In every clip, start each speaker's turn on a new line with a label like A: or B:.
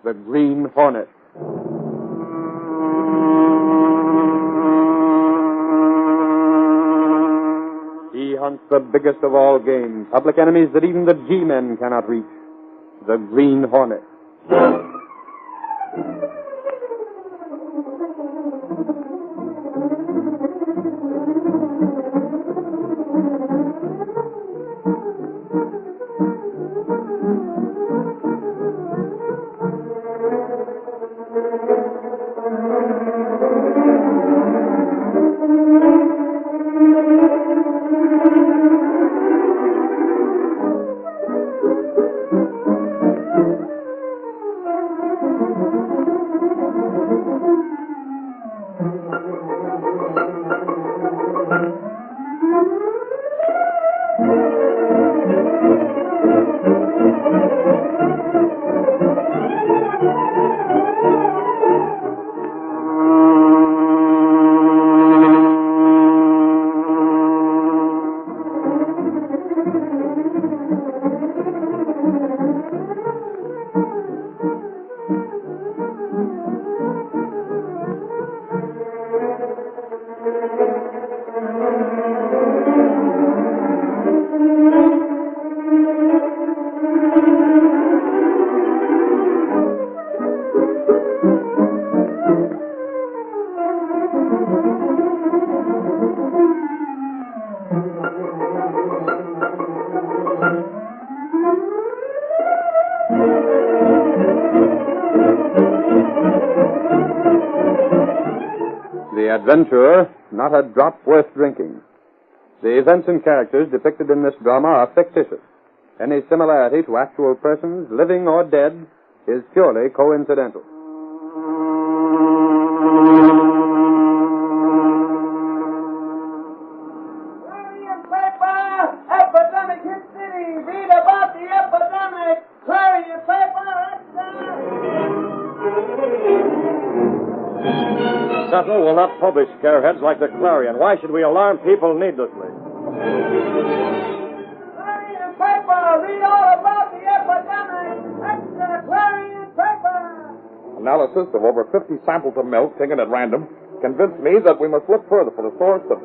A: the Green Hornet. He hunts the biggest of all game, public enemies that even the G-men cannot reach, the Green Hornet. The adventurer, not a drop worth drinking. The events and characters depicted in this drama are fictitious. Any similarity to actual persons, living or dead, is purely coincidental.
B: Clarion paper! Epidemic hit city! Read about the epidemic! Clarion paper!
C: Sentinel will not publish scareheads like the Clarion. Why should we alarm people needlessly?
B: Clarion paper! Read all about the epidemic! Extra Clarion paper!
D: Analysis of over 50 samples of milk taken at random convinced me that we must look further for the source of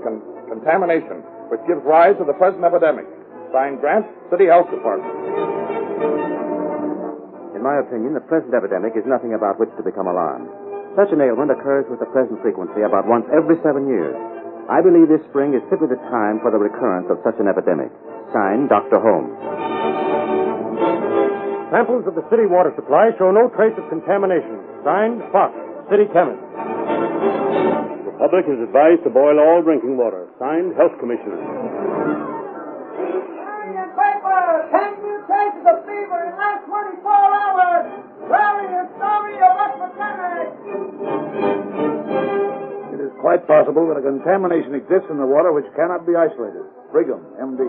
D: contamination, which gives rise to the present epidemic. Signed, Grant, City Health Department.
E: In my opinion, the present epidemic is nothing about which to become alarmed. Such an ailment occurs with the present frequency about once every 7 years. I believe this spring is simply the time for the recurrence of such an epidemic. Signed, Dr. Holmes.
C: Samples of the city water supply show no trace of contamination. Signed, Fox, City Chemist.
F: The public is advised to boil all drinking water. Signed, Health Commissioner.
B: Clarion paper! 10 new cases of fever in the last 24 hours! Clarion story of epidemic!
G: It is quite possible that a contamination exists in the water which cannot be isolated. Brigham, M.D.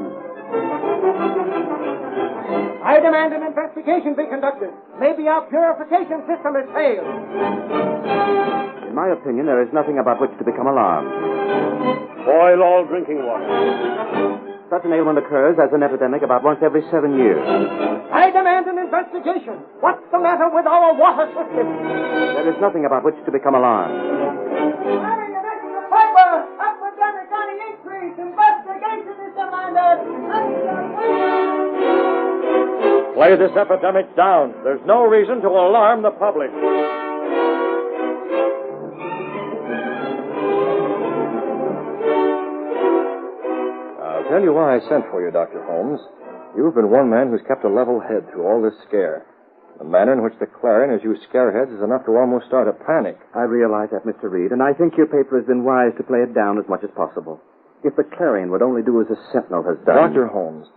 B: I demand an investigation be conducted. Maybe our purification system has failed.
E: In my opinion, there is nothing about which to become alarmed.
F: Boil all drinking water.
E: Such an ailment occurs as an epidemic about once every 7 years.
B: I demand an investigation. What's the matter with our water system?
E: There is nothing about which to become alarmed.
B: Clarion extra paper! Epidemic on the increase! Investigation is demanded!
C: Play this epidemic down. There's no reason to alarm the public.
H: I'll tell you why I sent for you, Dr. Holmes. You've been one man who's kept a level head through all this scare. The manner in which the Clarion has used scareheads is enough to almost start a panic.
E: I realize that, Mr. Reid, and I think your paper has been wise to play it down as much as possible. If the Clarion would only do as the Sentinel has done...
H: Dr. Holmes,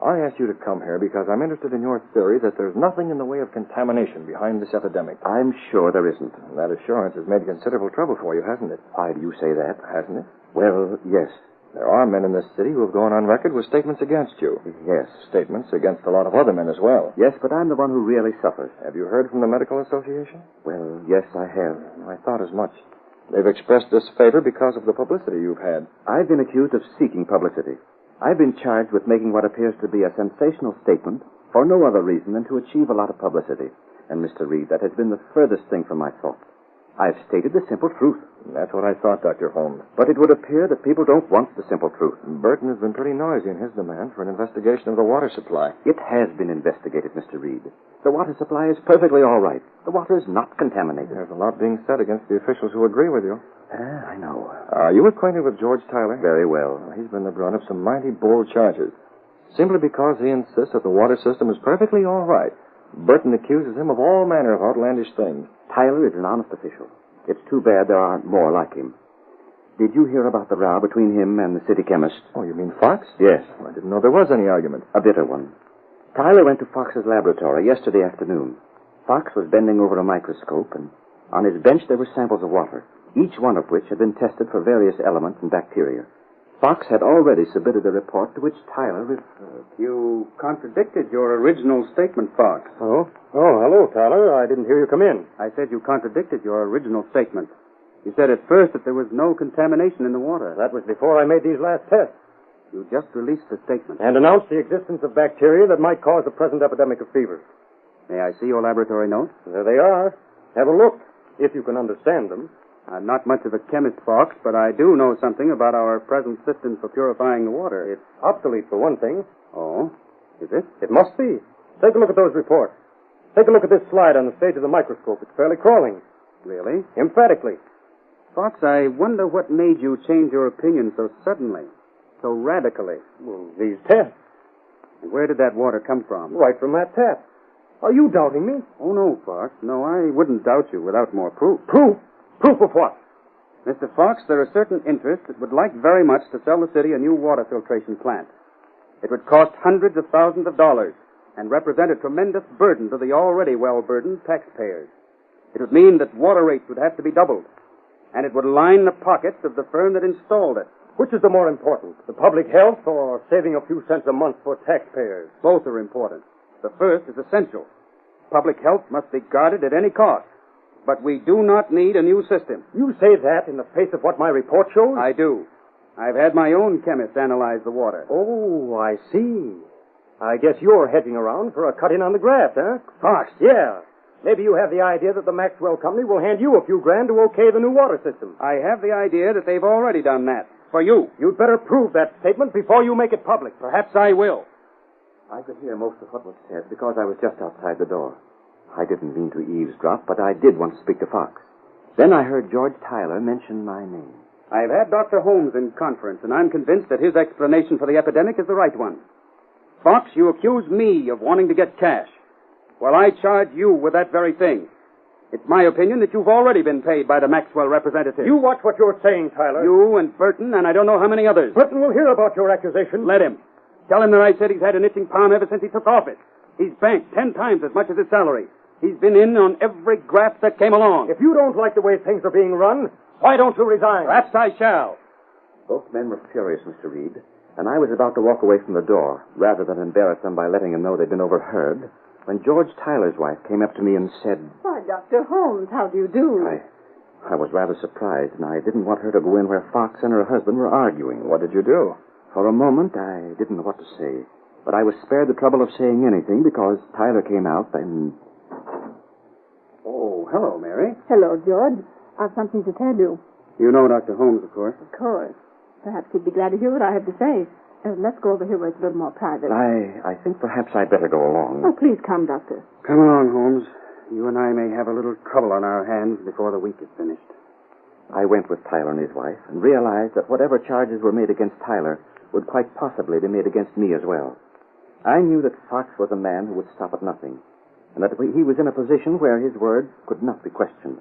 H: I asked you to come here because I'm interested in your theory that there's nothing in the way of contamination behind this epidemic.
E: I'm sure there isn't.
H: And that assurance has made considerable trouble for you, hasn't it?
E: Why do you say that?
H: Hasn't it?
E: Well, yes.
H: There are men in this city who have gone on record with statements against you.
E: Yes.
H: Statements against a lot of other men as well.
E: Yes, but I'm the one who really suffers.
H: Have you heard from the Medical Association?
E: Well, yes, I have.
H: I thought as much. They've expressed disfavor because of the publicity you've had.
E: I've been accused of seeking publicity. I've been charged with making what appears to be a sensational statement For no other reason than to achieve a lot of publicity. And, Mr. Reid, that has been the furthest thing from my thoughts. I've stated the simple truth.
H: That's what I thought, Dr. Holmes.
E: But it would appear that people don't want the simple truth.
H: Burton has been pretty noisy in his demand for an investigation of the water supply.
E: It has been investigated, Mr. Reid. The water supply is perfectly all right. The water is not contaminated.
H: There's a lot being said against the officials who agree with you.
E: I know.
H: Are you acquainted with George Tyler?
E: Very well.
H: He's been the brunt of some mighty bold charges. Simply because he insists that the water system is perfectly all right. Burton accuses him of all manner of outlandish things.
E: Tyler is an honest official. It's too bad there aren't more like him. Did you hear about the row between him and the city chemist?
H: Oh, you mean Fox?
E: Yes.
H: Well, I didn't know there was any argument.
E: A bitter one. Tyler went to Fox's laboratory yesterday afternoon. Fox was bending over a microscope, and on his bench there were samples of water, each one of which had been tested for various elements and bacteria. Fox had already submitted a report to which Tyler referred.
I: You contradicted your original statement, Fox.
C: Oh, hello, Tyler. I didn't hear you come in.
I: I said you contradicted your original statement. You said at first that there was no contamination in the water.
C: That was before I made these last tests.
I: You just released the statement.
C: And announced the existence of bacteria that might cause the present epidemic of fever.
I: May I see your laboratory notes?
C: There they are. Have a look, if you can understand them.
I: I'm not much of a chemist, Fox, but I do know something about our present system for purifying the water.
C: It's obsolete, for one thing.
I: Oh? Is it?
C: It must be. Take a look at those reports. Take a look at this slide on the stage of the microscope. It's fairly crawling.
I: Really?
C: Emphatically.
I: Fox, I wonder what made you change your opinion so suddenly, so radically.
C: Well, these tests.
I: And where did that water come from?
C: Right from that tap. Are you doubting me?
I: Oh, no, Fox. No, I wouldn't doubt you without more proof.
C: Proof? Proof of what?
I: Mr. Fox, there are certain interests that would like very much to sell the city a new water filtration plant. It would cost hundreds of thousands of dollars and represent a tremendous burden to the already well-burdened taxpayers. It would mean that water rates would have to be doubled, and it would line the pockets of the firm that installed it.
C: Which is the more important, the public health or saving a few cents a month for taxpayers?
I: Both are important. The first is essential. Public health must be guarded at any cost. But we do not need a new system.
C: You say that in the face of what my report shows?
I: I do. I've had my own chemist analyze the water.
C: Oh, I see. I guess you're hedging around for a cut-in on the graft, huh?
I: Fox.
C: Yeah. Maybe you have the idea that the Maxwell Company will hand you a few grand to okay the new water system.
I: I have the idea that they've already done that. For you.
C: You'd better prove that statement before you make it public.
I: Perhaps I will.
E: I could hear most of what was said because I was just outside the door. I didn't mean to eavesdrop, but I did want to speak to Fox. Then I heard George Tyler mention my name.
I: I've had Dr. Holmes in conference, and I'm convinced that his explanation for the epidemic is the right one. Fox, you accuse me of wanting to get cash. Well, I charge you with that very thing. It's my opinion that you've already been paid by the Maxwell representative.
C: You watch what you're saying, Tyler.
I: You and Burton, and I don't know how many others.
C: Burton will hear about your accusation.
I: Let him. Tell him that I said he's had an itching palm ever since he took office. He's banked 10 times as much as his salary. He's been in on every graft that came along.
C: If you don't like the way things are being run, why don't you resign?
I: Perhaps I shall.
E: Both men were furious, Mr. Reid, and I was about to walk away from the door, rather than embarrass them by letting them know they'd been overheard, when George Tyler's wife came up to me and said...
J: Why, Dr. Holmes, how do you do?
E: I was rather surprised, and I didn't want her to go in where Fox and her husband were arguing.
H: What did you do?
E: For a moment, I didn't know what to say, but I was spared the trouble of saying anything because Tyler came out and...
I: Oh, hello, Mary.
J: Hello, George. I've something to tell you.
I: You know Dr. Holmes, of course.
J: Of course. Perhaps he'd be glad to hear what I have to say. Let's go over here where it's a little more private.
E: I think perhaps I'd better go along.
J: Oh, please come, Doctor.
I: Come along, Holmes. You and I may have a little trouble on our hands before the week is finished.
E: I went with Tyler and his wife and realized that whatever charges were made against Tyler would quite possibly be made against me as well. I knew that Fox was a man who would stop at nothing, and that he was in a position where his word could not be questioned.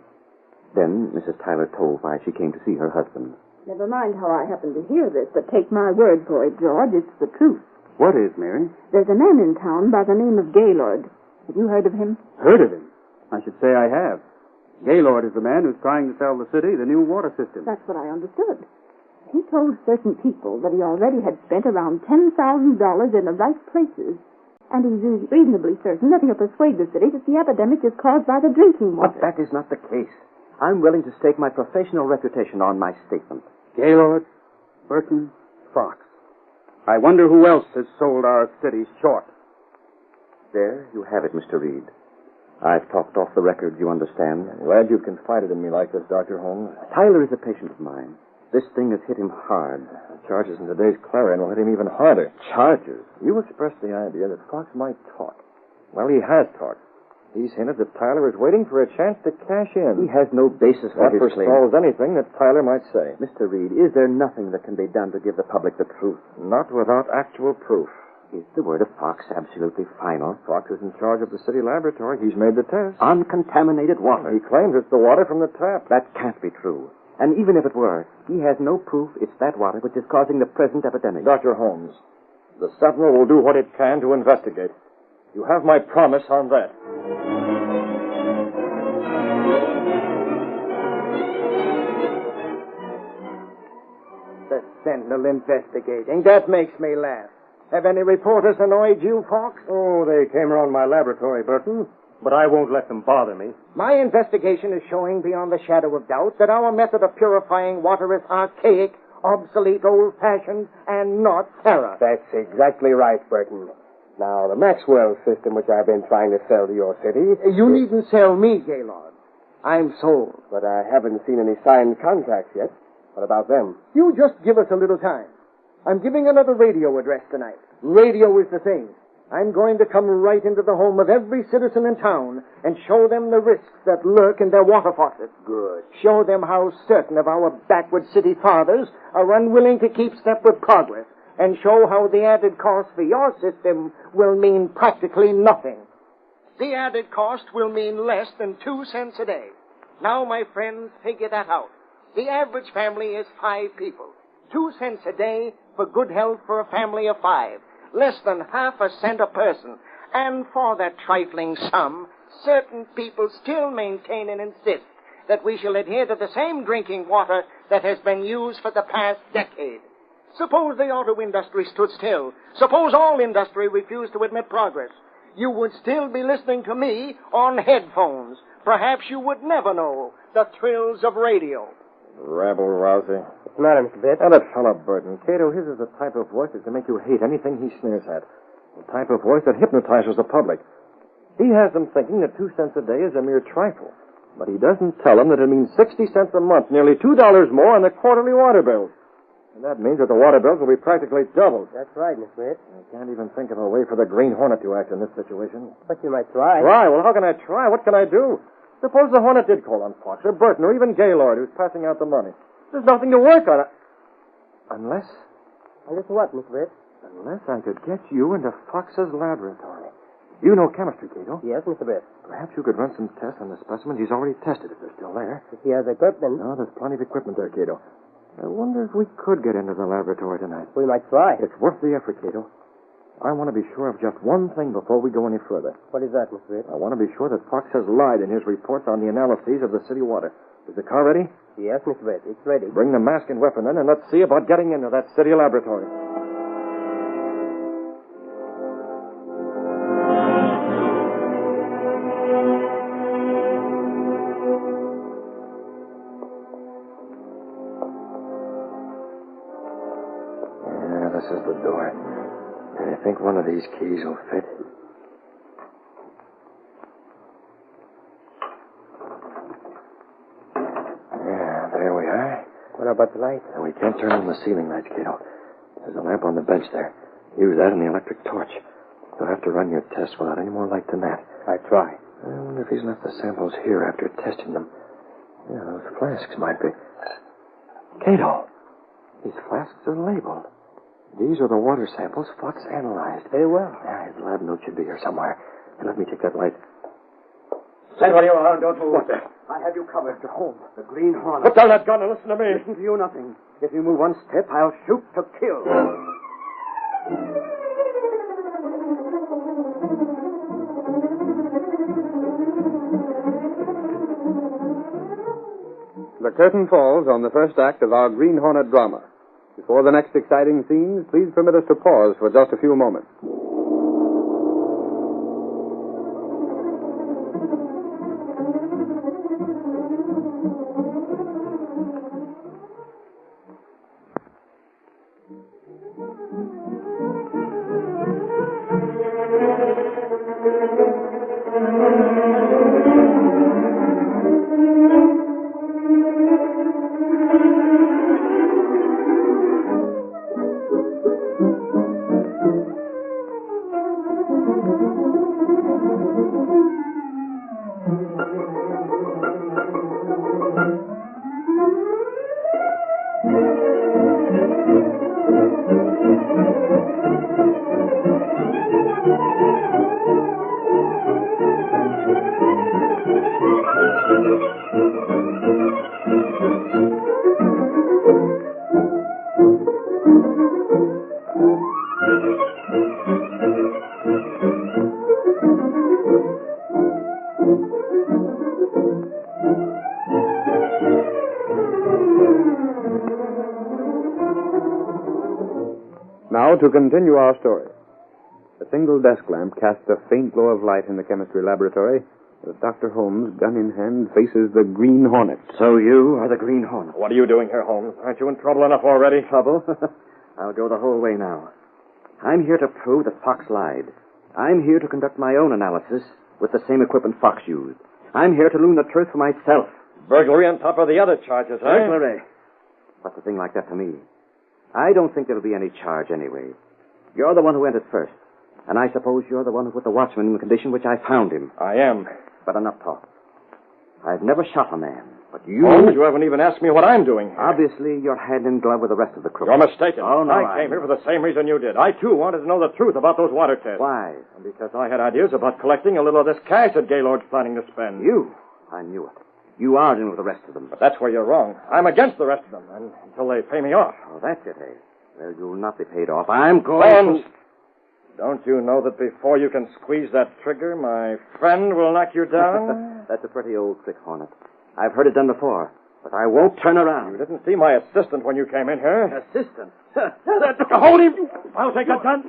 E: Then Mrs. Tyler told why she came to see her husband.
J: Never mind how I happen to hear this, but take my word for it, George. It's the truth.
I: What is, Mary?
J: There's a man in town by the name of Gaylord. Have you heard of him?
I: Heard of him? I should say I have. Gaylord is the man who's trying to sell the city the new water system.
J: That's what I understood. He told certain people that he already had spent around $10,000 in the right places. And he's reasonably certain that he'll persuade the city that the epidemic is caused by the drinking water.
E: But that is not the case. I'm willing to stake my professional reputation on my statement.
I: Gaylord, Burton, Fox. I wonder who else has sold our city short.
E: There you have it, Mr. Reid. I've talked off the record, you understand.
H: I'm glad you confided in me like this, Dr. Holmes.
E: Tyler is a patient of mine. This thing has hit him hard.
H: The charges in today's Clarion will hit him even harder.
E: Charges?
H: You expressed the idea that Fox might talk. Well, he has talked. He's hinted that Tyler is waiting for a chance to cash in.
E: He has no basis for
H: That
E: his claim.
H: forestalls anything that Tyler might say.
E: Mr. Reid, is there nothing that can be done to give the public the truth?
H: Not without actual proof.
E: Is the word of Fox absolutely final?
H: Fox is in charge of the city laboratory. He's made the test.
E: Uncontaminated water.
H: He claims it's the water from the tap.
E: That can't be true. And even if it were, he has no proof it's that water which is causing the present epidemic.
H: Dr. Holmes, the Sentinel will do what it can to investigate. You have my promise on that.
K: The Sentinel investigating. That makes me laugh. Have any reporters annoyed you, Fox?
C: Oh, they came around my laboratory, Burton, but I won't let them bother me.
K: My investigation is showing beyond the shadow of doubt that our method of purifying water is archaic, obsolete, old-fashioned, and not thorough.
L: That's exactly right, Burton. Now, the Maxwell system, which I've been trying to sell to your city...
K: You needn't sell me, Gaylord. I'm sold.
L: But I haven't seen any signed contracts yet. What about them?
K: You just give us a little time. I'm giving another radio address tonight. Radio is the thing. I'm going to come right into the home of every citizen in town and show them the risks that lurk in their water faucets.
L: Good.
K: Show them how certain of our backward city fathers are unwilling to keep step with progress, and show how the added cost for your system will mean practically nothing. The added cost will mean less than 2 cents a day. Now, my friends, figure that out. The average family is 5 people. 2 cents a day for good health for a family of 5. Less than half a cent a person. And for that trifling sum, certain people still maintain and insist that we shall adhere to the same drinking water that has been used for the past decade. Suppose the auto industry stood still. Suppose all industry refused to admit progress. You would still be listening to me on headphones. Perhaps you would never know the thrills of radio.
H: Rabble-rousy.
L: What's the matter, Mr. Bitt?
H: Now, that fellow Burton, Kato, his is the type of voice that can make you hate anything he sneers at. The type of voice that hypnotizes the public. He has them thinking that 2 cents a day is a mere trifle. But he doesn't tell them that it means 60 cents a month, nearly $2 more on the quarterly water bills. And that means that the water bills will be practically doubled.
L: That's right, Mr. Bitt.
H: I can't even think of a way for the Green Hornet to act in this situation.
L: But you might try.
H: Try? Well, how can I try? What can I do? Suppose the Hornet did call on Fox, or Burton, or even Gaylord, who's passing out the money. There's nothing to work on. Unless
L: what, Mr. Bitt?
H: Unless I could get you into Fox's laboratory. You know chemistry, Kato.
L: Yes, Mr. Bitt.
H: Perhaps you could run some tests on the specimens he's already tested, if they're still there.
L: If he has equipment.
H: No, there's plenty of equipment there, Kato. I wonder if we could get into the laboratory tonight.
L: We might try.
H: It's worth the effort, Kato. I want to be sure of just one thing before we go any further.
L: What is that, Mr. Bitt?
H: I want to be sure that Fox has lied in his reports on the analyses of the city water. Is the car ready?
L: Yes, Mr. Bitt. It's ready.
H: Bring the mask and weapon in, and let's see about getting into that city laboratory. Yeah, this is the door. I think one of these keys will fit. Yeah, there we are.
L: What about the light?
H: And we can't turn on the ceiling lights, Kato. There's a lamp on the bench there. Use that and the electric torch. You'll have to run your test without any more light than that.
L: I try.
H: I wonder if he's left the samples here after testing them. Yeah, those flasks might be. Kato, these flasks are labeled. These are the water samples Fox analyzed.
L: Very well.
H: Yeah, his lab note should be here somewhere. And let me take that light.
C: Stand where you are. Don't move.
H: What the?
C: I have you covered. Mr. Holmes, the Green Hornet.
H: Put down that gun and listen to me.
C: Listen to you nothing. If you move one step, I'll shoot to kill.
A: The curtain falls on the first act of our Green Hornet drama. Before the next exciting scenes, please permit us to pause for just a few moments. Now to continue our story. A single desk lamp casts a faint glow of light in the chemistry laboratory as Dr. Holmes, gun in hand, faces the Green Hornet.
E: So you are the Green Hornet.
H: What are you doing here, Holmes? Aren't you in trouble enough already?
E: Trouble? I'll go the whole way now. I'm here to prove that Fox lied. I'm here to conduct my own analysis with the same equipment Fox used. I'm here to learn the truth for myself.
H: Burglary on top of the other charges, eh?
E: Burglary? What's a thing like that to me? I don't think there'll be any charge anyway. You're the one who entered first. And I suppose you're the one who put the watchman in the condition which I found him.
H: I am.
E: But enough talk. I've never shot a man. But you...
H: Holmes, you haven't even asked me what I'm doing here.
E: Obviously, you're hand in glove with the rest of the crew.
H: You're mistaken.
E: Oh, no,
H: I came here for the same reason you did. I, too, wanted to know the truth about those water tests.
E: Why?
H: Because I had ideas about collecting a little of this cash that Gaylord's planning to spend.
E: You? I knew it. You are in with the rest of them.
H: But that's where you're wrong. I'm against the rest of them, until they pay me off.
E: Oh, that's it, eh? Well, you'll not be paid off. I'm going
H: to... Don't you know that before you can squeeze that trigger, my friend will knock you down?
E: That's a pretty old trick, Hornet. I've heard it done before, but I won't turn around.
H: You didn't see my assistant when you came in here.
E: Assistant?
H: Hold him! I'll take a gun.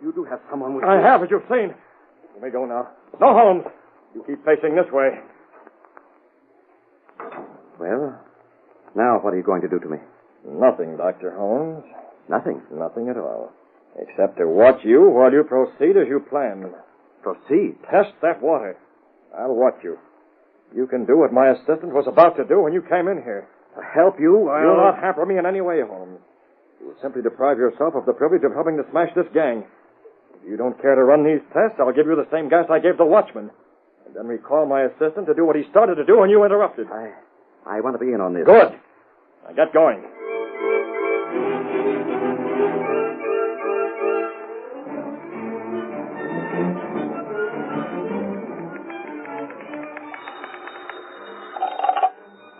E: You do have someone with
H: I
E: you.
H: have, as you've seen. Let me go now. No, Holmes. You keep facing this way.
E: Well, now what are you going to do to me?
H: Nothing, Dr. Holmes.
E: Nothing?
H: Nothing at all. Except to watch you while you proceed as you planned.
E: Proceed?
H: Test that water. I'll watch you. You can do what my assistant was about to do when you came in here.
E: To help you,
H: You'll not hamper me in any way, Holmes. You will simply deprive yourself of the privilege of helping to smash this gang. If you don't care to run these tests, I'll give you the same gas I gave the watchman. And then recall my assistant to do what he started to do when you interrupted.
E: I want to be in on this.
H: Good. Now get going.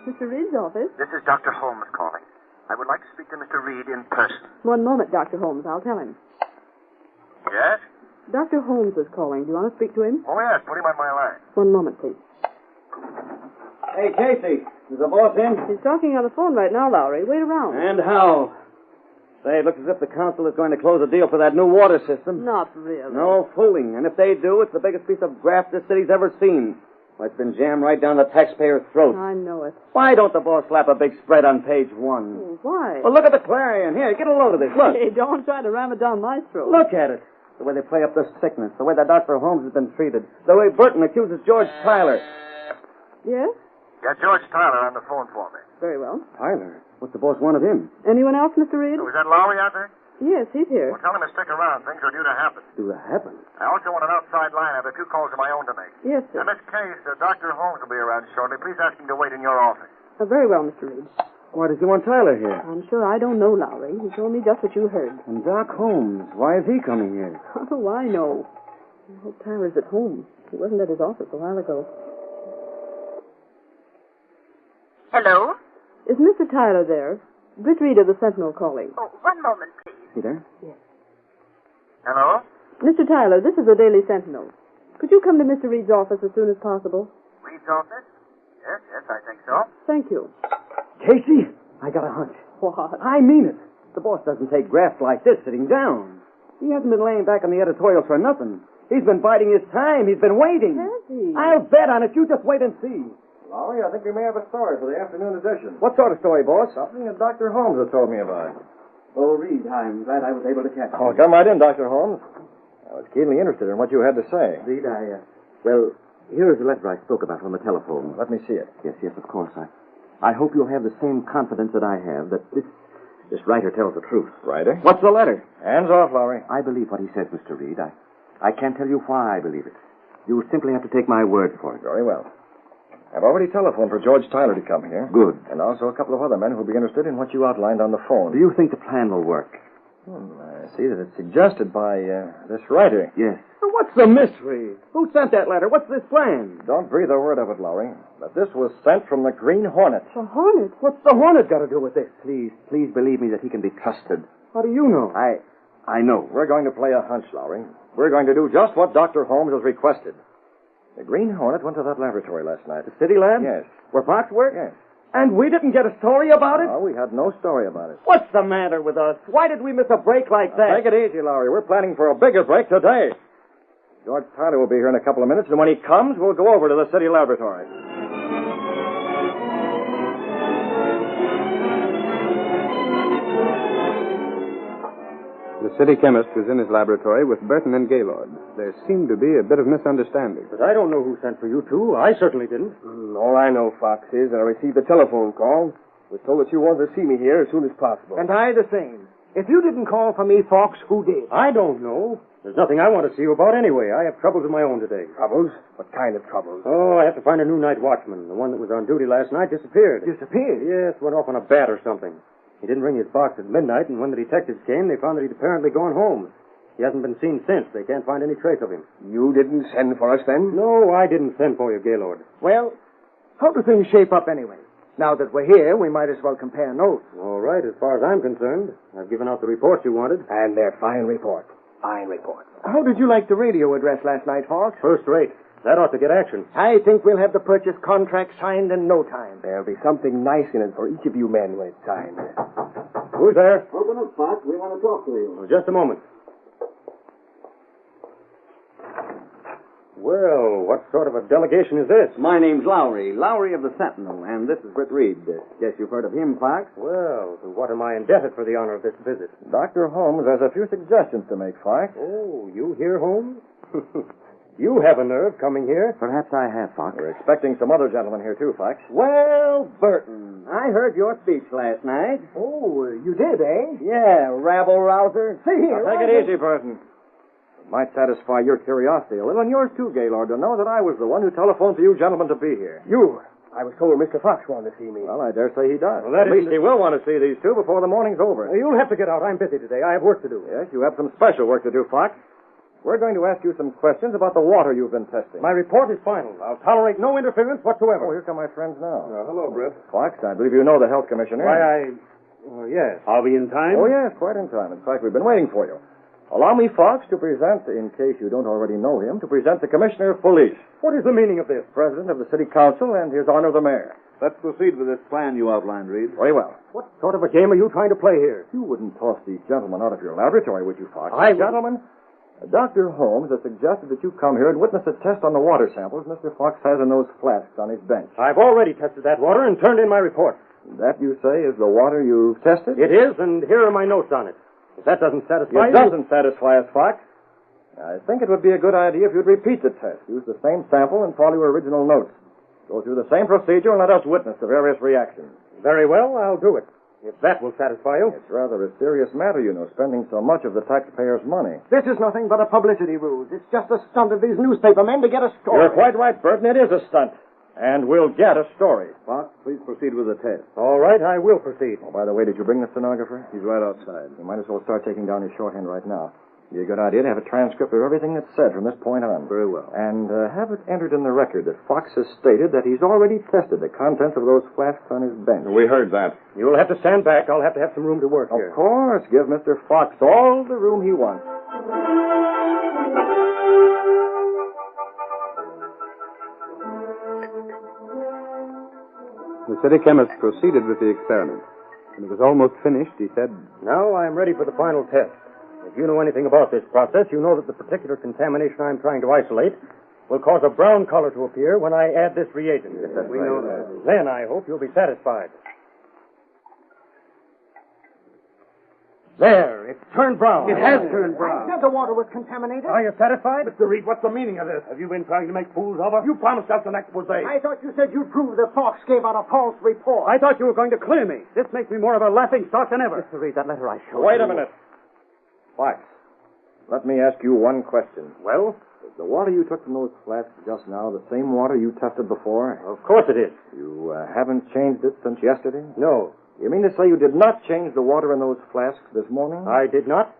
J: Mr. Reid's office?
M: This is Dr. Holmes calling. I would like to speak to Mr. Reid in person.
J: One moment, Dr. Holmes. I'll tell him.
M: Yes?
J: Dr. Holmes is calling. Do you want to speak to him?
M: Oh, yes. Put him on my line.
J: One moment, please.
I: Hey, Casey. Is the boss in?
J: He's talking on the phone right now, Lowry. Wait around.
I: And how? Say, it looks as if the council is going to close a deal for that new water system.
J: Not really.
I: No fooling. And if they do, it's the biggest piece of graft this city's ever seen. Well, it's been jammed right down the taxpayer's throat.
J: I know it.
I: Why don't the boss slap a big spread on page 1?
J: Oh, why?
I: Well, look at the Clarion. Here, get a load of this. Look.
J: Hey, don't try to ram it down my throat.
I: Look at it. The way they play up the sickness. The way that Dr. Holmes has been treated. The way Burton accuses George Tyler.
J: Yes?
M: Get George Tyler on the phone for me.
J: Very well.
I: Tyler? What's the boss want of him?
J: Anyone else, Mr. Reid?
M: Was that Lowry out there?
J: Yes, he's here.
M: Well, tell him to stick around. Things are due to happen.
I: Do that happen?
M: I also want an outside line. I have 2 calls of my own to make.
J: Yes, sir.
M: In this case, Dr. Holmes will be around shortly. Please ask him to wait in your office.
J: Very well, Mr. Reid.
I: Why does he want Tyler here?
J: I'm sure I don't know, Lowry. He told me just what you heard.
I: And Doc Holmes, why is he coming here?
J: How do I know? I hope Tyler's at home. He wasn't at his office a while ago.
N: Hello?
J: Is Mr. Tyler there? Britt Reid of the Sentinel calling.
N: Oh, one moment, please.
I: Is he there?
J: Yes.
M: Hello?
J: Mr. Tyler, this is the Daily Sentinel. Could you come to Mr. Reid's office as soon as possible?
M: Reid's office? Yes, I think so.
J: Thank you.
I: Casey, I got a hunch.
J: What?
I: I mean it. The boss doesn't take graft like this sitting down. He hasn't been laying back on the editorials for nothing. He's been biding his time. He's been waiting.
J: Has he?
I: I'll bet on it. You just wait and see.
H: Lowry, I think we may have a story for the afternoon edition.
I: What sort of story, boss?
H: Something that Dr. Holmes has told me about.
I: Oh, Reid, I'm glad I was able to catch you.
H: Oh, come right in, Dr. Holmes. I was keenly interested in what you had to say.
E: Reid, well, here is the letter I spoke about on the telephone.
H: Let me see it.
E: Yes, of course. I hope you'll have the same confidence that I have that this writer tells the truth.
H: Writer?
I: What's the letter?
H: Hands off, Lowry.
E: I believe what he says, Mr. Reid. I can't tell you why I believe it. You simply have to take my word for it.
H: Very well. I've already telephoned for George Tyler to come here.
E: Good.
H: And also a couple of other men who'll be interested in what you outlined on the phone.
E: Do you think the plan will work?
H: I see that it's suggested by this writer.
E: Yes.
I: What's the mystery? Who sent that letter? What's this plan?
H: Don't breathe a word of it, Lowry. But this was sent from the Green Hornet.
J: The Hornet?
I: What's the Hornet got to do with this?
E: Please believe me that he can be trusted.
I: How do you know?
H: I know. We're going to play a hunch, Lowry. We're going to do just what Dr. Holmes has requested. The Green Hornet went to that laboratory last night.
C: The city lab?
H: Yes.
C: Where Fox works?
H: Yes.
C: And we didn't get a story about it?
H: No, we had no story about it.
C: What's the matter with us? Why did we miss a break like that?
H: Take it easy, Lowry. We're planning for a bigger break today. George Tyler will be here in a couple of minutes, and when he comes, we'll go over to the city laboratory.
A: The city chemist was in his laboratory with Burton and Gaylord. There seemed to be a bit of misunderstanding.
C: But I don't know who sent for you two. I certainly didn't.
L: All I know, Fox, is that I received a telephone call. Was told that you wanted to see me here as soon as possible.
K: And I the same. If you didn't call for me, Fox, who did?
C: I don't know. There's nothing I want to see you about anyway. I have troubles of my own today.
L: Troubles? What kind of troubles?
C: Oh, I have to find a new night watchman. The one that was on duty last night disappeared.
K: Disappeared?
C: Yes, went off on a bat or something. He didn't ring his box at midnight, and when the detectives came, they found that he'd apparently gone home. He hasn't been seen since. They can't find any trace of him.
L: You didn't send for us then?
C: No, I didn't send for you, Gaylord.
K: Well, how do things shape up anyway? Now that we're here, we might as well compare notes.
C: All right, as far as I'm concerned. I've given out the reports you wanted.
L: And they're fine reports. Fine reports.
K: How did you like the radio address last night, Fox?
C: First rate. That ought to get action.
K: I think we'll have the purchase contract signed in no time.
L: There'll be something nice in it for each of you men when it's signed.
C: Who's there?
G: Open up, Fox. We want to talk to you.
C: Well, just a moment. Well, what sort of a delegation is this?
I: My name's Lowry of the Sentinel, and this is Britt Reid. Guess you've heard of him, Fox?
C: Well, to what am I indebted for the honor of this visit?
H: Dr. Holmes has a few suggestions to make, Fox.
C: Oh, you here, Holmes? You have a nerve coming here.
I: Perhaps I have, Fox.
H: We're expecting some other gentlemen here, too, Fox.
I: Well, Burton, I heard your speech last night.
K: Oh, you did, eh?
I: Yeah, rabble-rouser.
K: See here.
H: Now, take it easy, Burton. It might satisfy your curiosity a little, and yours, too, Gaylord, to know that I was the one who telephoned for you gentlemen to be here.
L: You? I was told Mr. Fox wanted to see me.
H: Well, I dare say he does.
C: Well, that
H: At least he will want to see these two before the morning's over.
C: You'll have to get out. I'm busy today. I have work to do.
H: Yes, you have some special work to do, Fox. We're going to ask you some questions about the water you've been testing.
C: My report is final. I'll tolerate no interference whatsoever.
H: Oh, here come my friends now.
D: Hello, Britt.
H: Fox, I believe you know the health commissioner.
C: Yes.
F: I'll be in time?
H: Oh, yes, quite in time. In fact, we've been waiting for you. Allow me, Fox, to present, in case you don't already know him, to present the Commissioner of Police,
C: What is the meaning of this?
H: President of the City Council, and His Honor the Mayor.
G: Let's proceed with this plan you outlined, Reid.
H: Very well.
C: What sort of a game are you trying to play here?
H: You wouldn't toss these gentlemen out of your laboratory, would you, Fox?
C: Gentlemen,
H: Dr. Holmes has suggested that you come here and witness a test on the water samples Mr. Fox has in those flasks on his bench.
C: I've already tested that water and turned in my report.
H: That, you say, is the water you've tested?
C: It is, and here are my notes on it. If that doesn't satisfy
H: It
C: you...
H: doesn't satisfy us, Fox. I think it would be a good idea if you'd repeat the test. Use the same sample and follow your original notes. Go through the same procedure and let us witness the various reactions.
C: Very well, I'll do it. If that will satisfy you.
H: It's rather a serious matter, you know, spending so much of the taxpayers' money.
K: This is nothing but a publicity ruse. It's just a stunt of these newspaper men to get a story.
H: You're quite right, Burton. It is a stunt. And we'll get a story.
G: Fox, please proceed with the test.
C: All right, I will proceed.
H: Oh, by the way, did you bring the stenographer?
G: He's right outside.
H: You might as well start taking down his shorthand right now. Be a good idea to have a transcript of everything that's said from this point on.
G: Very well.
H: And have it entered in the record that Fox has stated that he's already tested the contents of those flasks on his bench.
D: We heard that.
C: You'll have to stand back. I'll have to have some room to work here.
H: Of course. Give Mr. Fox all the room he wants.
A: The city chemist proceeded with the experiment. When it was almost finished, he said,
C: Now I'm ready for the final test. If you know anything about this process, you know that the particular contamination I'm trying to isolate will cause a brown color to appear when I add this reagent.
G: We know that.
C: Then I hope you'll be satisfied. There, it's turned brown.
K: It has turned brown. I said the water was contaminated.
C: Are you satisfied?
F: Mr. Reid, what's the meaning of this? Have you been trying to make fools of us? You promised us an expose.
K: I thought you said you'd prove that Fox gave out a false report.
C: I thought you were going to clear me. This makes me more of a laughing stock than ever.
K: Mr. Reid, that letter I showed
H: Wait
K: you.
H: a minute. Fox, let me ask you one question.
C: Well?
H: Is the water you took from those flasks just now the same water you tested before?
C: Of course it is.
H: You haven't changed it since yesterday?
C: No.
H: You mean to say you did not change the water in those flasks this morning?
C: I did not?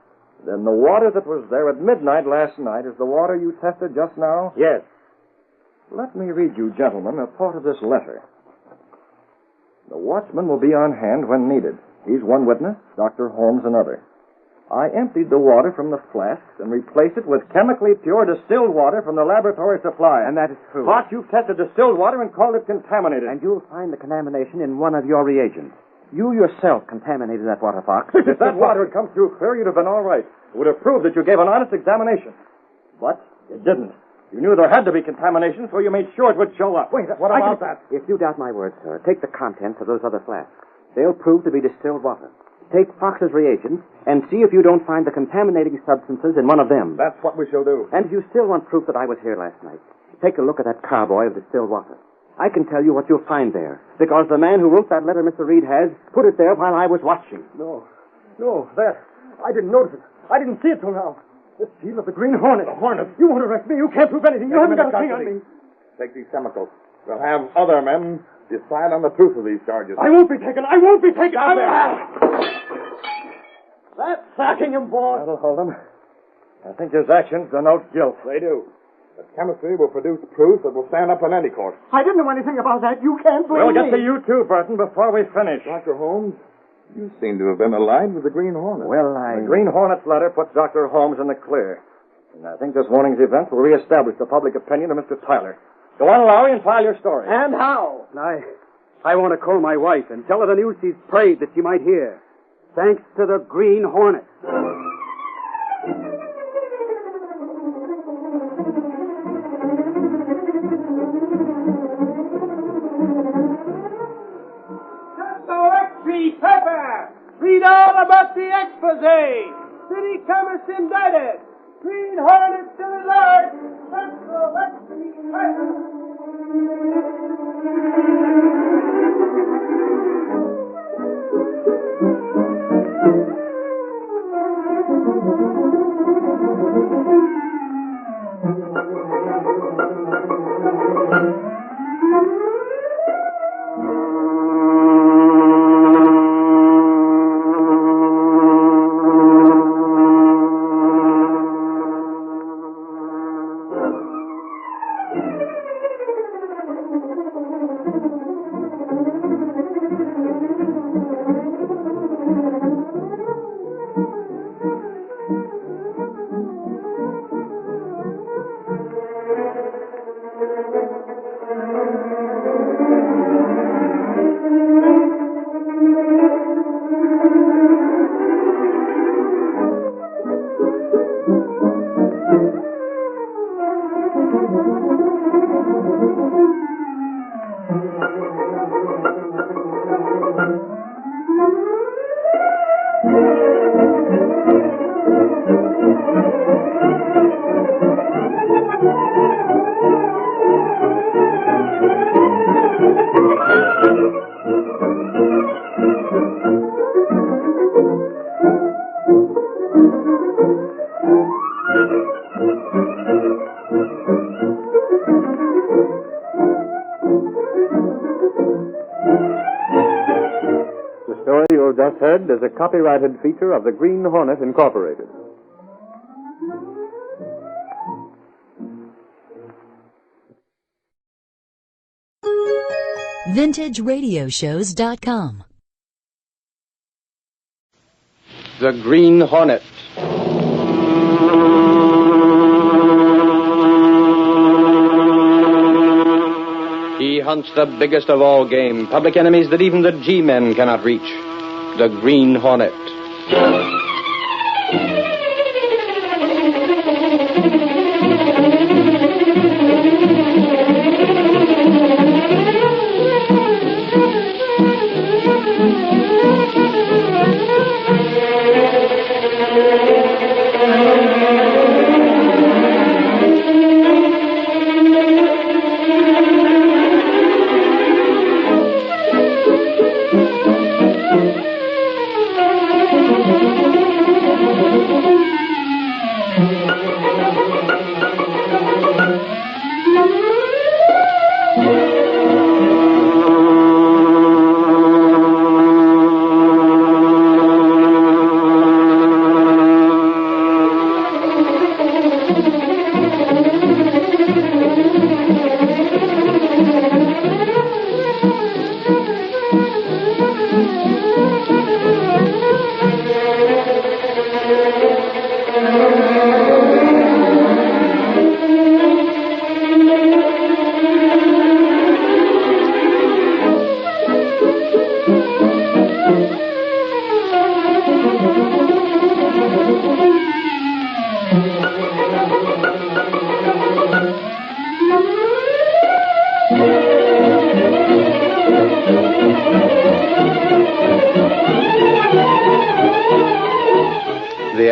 H: Then the water that was there at midnight last night is the water you tested just now?
C: Yes.
H: Let me read you, gentlemen, a part of this letter. The watchman will be on hand when needed. He's one witness, Dr. Holmes another. I emptied the water from the flasks and replaced it with chemically pure distilled water from the laboratory supply.
I: And that is true.
H: Fox, you've tested distilled water and called it contaminated.
I: And you'll find the contamination in one of your reagents. You yourself contaminated that water, Fox.
H: If that water had come through clear, you'd have been all right. It would have proved that you gave an honest examination. But it didn't. You knew there had to be contamination, so you made sure it would show up.
I: Wait, what about that? If you doubt my word, sir, take the contents of those other flasks. They'll prove to be distilled water. Take Fox's reagents and see if you don't find the contaminating substances in one of them.
D: That's what we shall do.
I: And if you still want proof that I was here last night, take a look at that carboy of distilled water. I can tell you what you'll find there, because the man who wrote that letter Mr. Reid has put it there while I was watching.
H: No, that. I didn't notice it. I didn't see it till now. The seal of the Green Hornet.
D: The Hornet?
H: You want to arrest me? You can't prove anything. You haven't got a thing on me.
D: Take these chemicals. We'll have other men decide on the truth of these charges.
H: I won't be taken. That's sacking him, boy. That'll hold him. I think his actions denote guilt.
D: They do. But chemistry will produce proof that will stand up in any court.
H: I didn't know anything about that. You can't blame me. We'll get to you, too, Burton, before we finish.
D: Dr. Holmes, you seem to have been allied with the Green Hornet.
H: The Green Hornet's letter puts Dr. Holmes in the clear. And I think this morning's event will reestablish the public opinion of Mr. Tyler. Go on, Lowry, and file your story.
K: And how?
I: I want to call my wife and tell her the news she's prayed that she might hear. Thanks to the Green Hornet.
B: Pepper! Read all about the expose! City chemist indicted! Green Hornet still alert! Central Western
A: The story you have just heard is a copyrighted feature of the Green Hornet Incorporated.
O: VintageRadioshows.com.
P: The Green Hornet. He hunts the biggest of all game, public enemies that even the G-men cannot reach. The Green Hornet.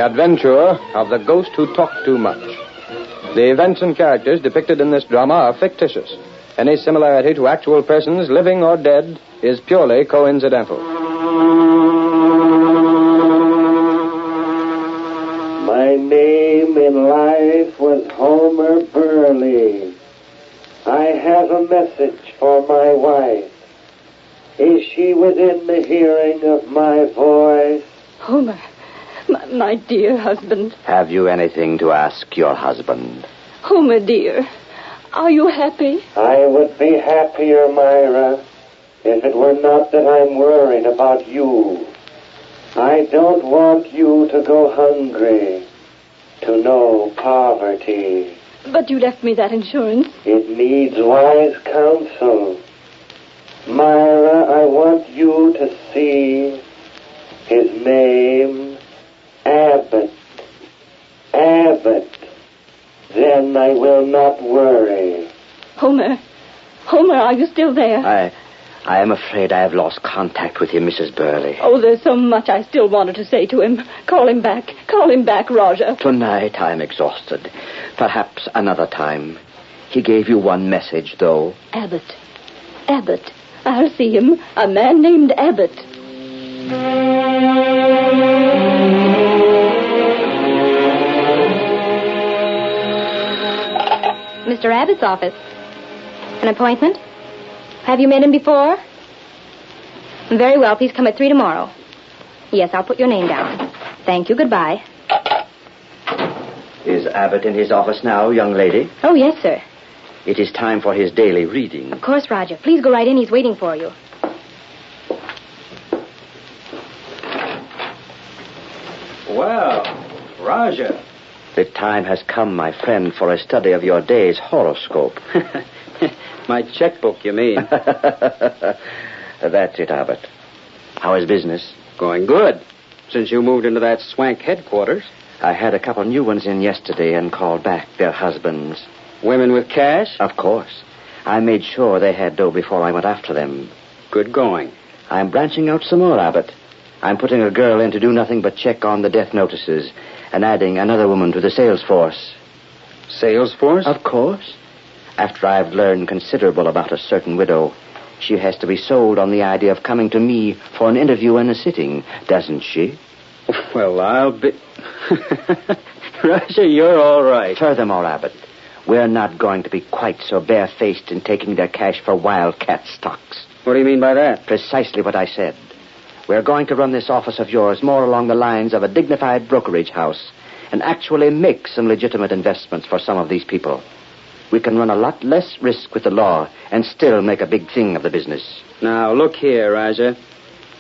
P: The adventure of the ghost who talked too much. The events and characters depicted in this drama are fictitious. Any similarity to actual persons, living or dead, is purely coincidental.
O: My name in life was Homer Burley. I have a message for my wife. Is she within the hearing of my voice?
Q: Homer, my dear husband.
E: Have you anything to ask your husband?
Q: Homer, dear, are you happy?
O: I would be happier, Myra, if it were not that I'm worried about you. I don't want you to go hungry, to know poverty.
Q: But you left me that insurance.
O: It needs wise counsel. Myra, I want you to see his name, Abbott. Abbott. Then I will not worry.
Q: Homer, are you still there?
E: I am afraid I have lost contact with you, Mrs. Burley.
Q: Oh, there's so much I still wanted to say to him. Call him back, Roger.
E: Tonight I am exhausted. Perhaps another time. He gave you one message, though.
Q: Abbott. I'll see him. A man named Abbott.
R: Mr. Abbott's office. An appointment? Have you met him before? Very well. Please come at 3 tomorrow. Yes, I'll put your name down. Thank you. Goodbye.
E: Is Abbott in his office now, young lady?
R: Oh, yes, sir.
E: It is time for his daily reading.
R: Of course, Roger. Please go right in. He's waiting for you.
E: Well, Roger. The time has come, my friend, for a study of your day's horoscope.
S: My checkbook, you mean?
E: That's it, Abbott. How is business?
S: Going good. Since you moved into that swank headquarters.
E: I had a couple new ones in yesterday and called back their husbands.
S: Women with cash?
E: Of course. I made sure they had dough before I went after them.
S: Good going.
E: I'm branching out some more, Abbott. I'm putting a girl in to do nothing but check on the death notices and adding another woman to the sales force.
S: Sales force?
E: Of course. After I've learned considerable about a certain widow, she has to be sold on the idea of coming to me for an interview and a sitting, doesn't she?
S: Well, I'll be... Roger, you're all right.
E: Furthermore, Abbott, we're not going to be quite so barefaced in taking their cash for wildcat stocks.
S: What do you mean by that?
E: Precisely what I said. We're going to run this office of yours more along the lines of a dignified brokerage house and actually make some legitimate investments for some of these people. We can run a lot less risk with the law and still make a big thing of the business.
S: Now, look here, Roger.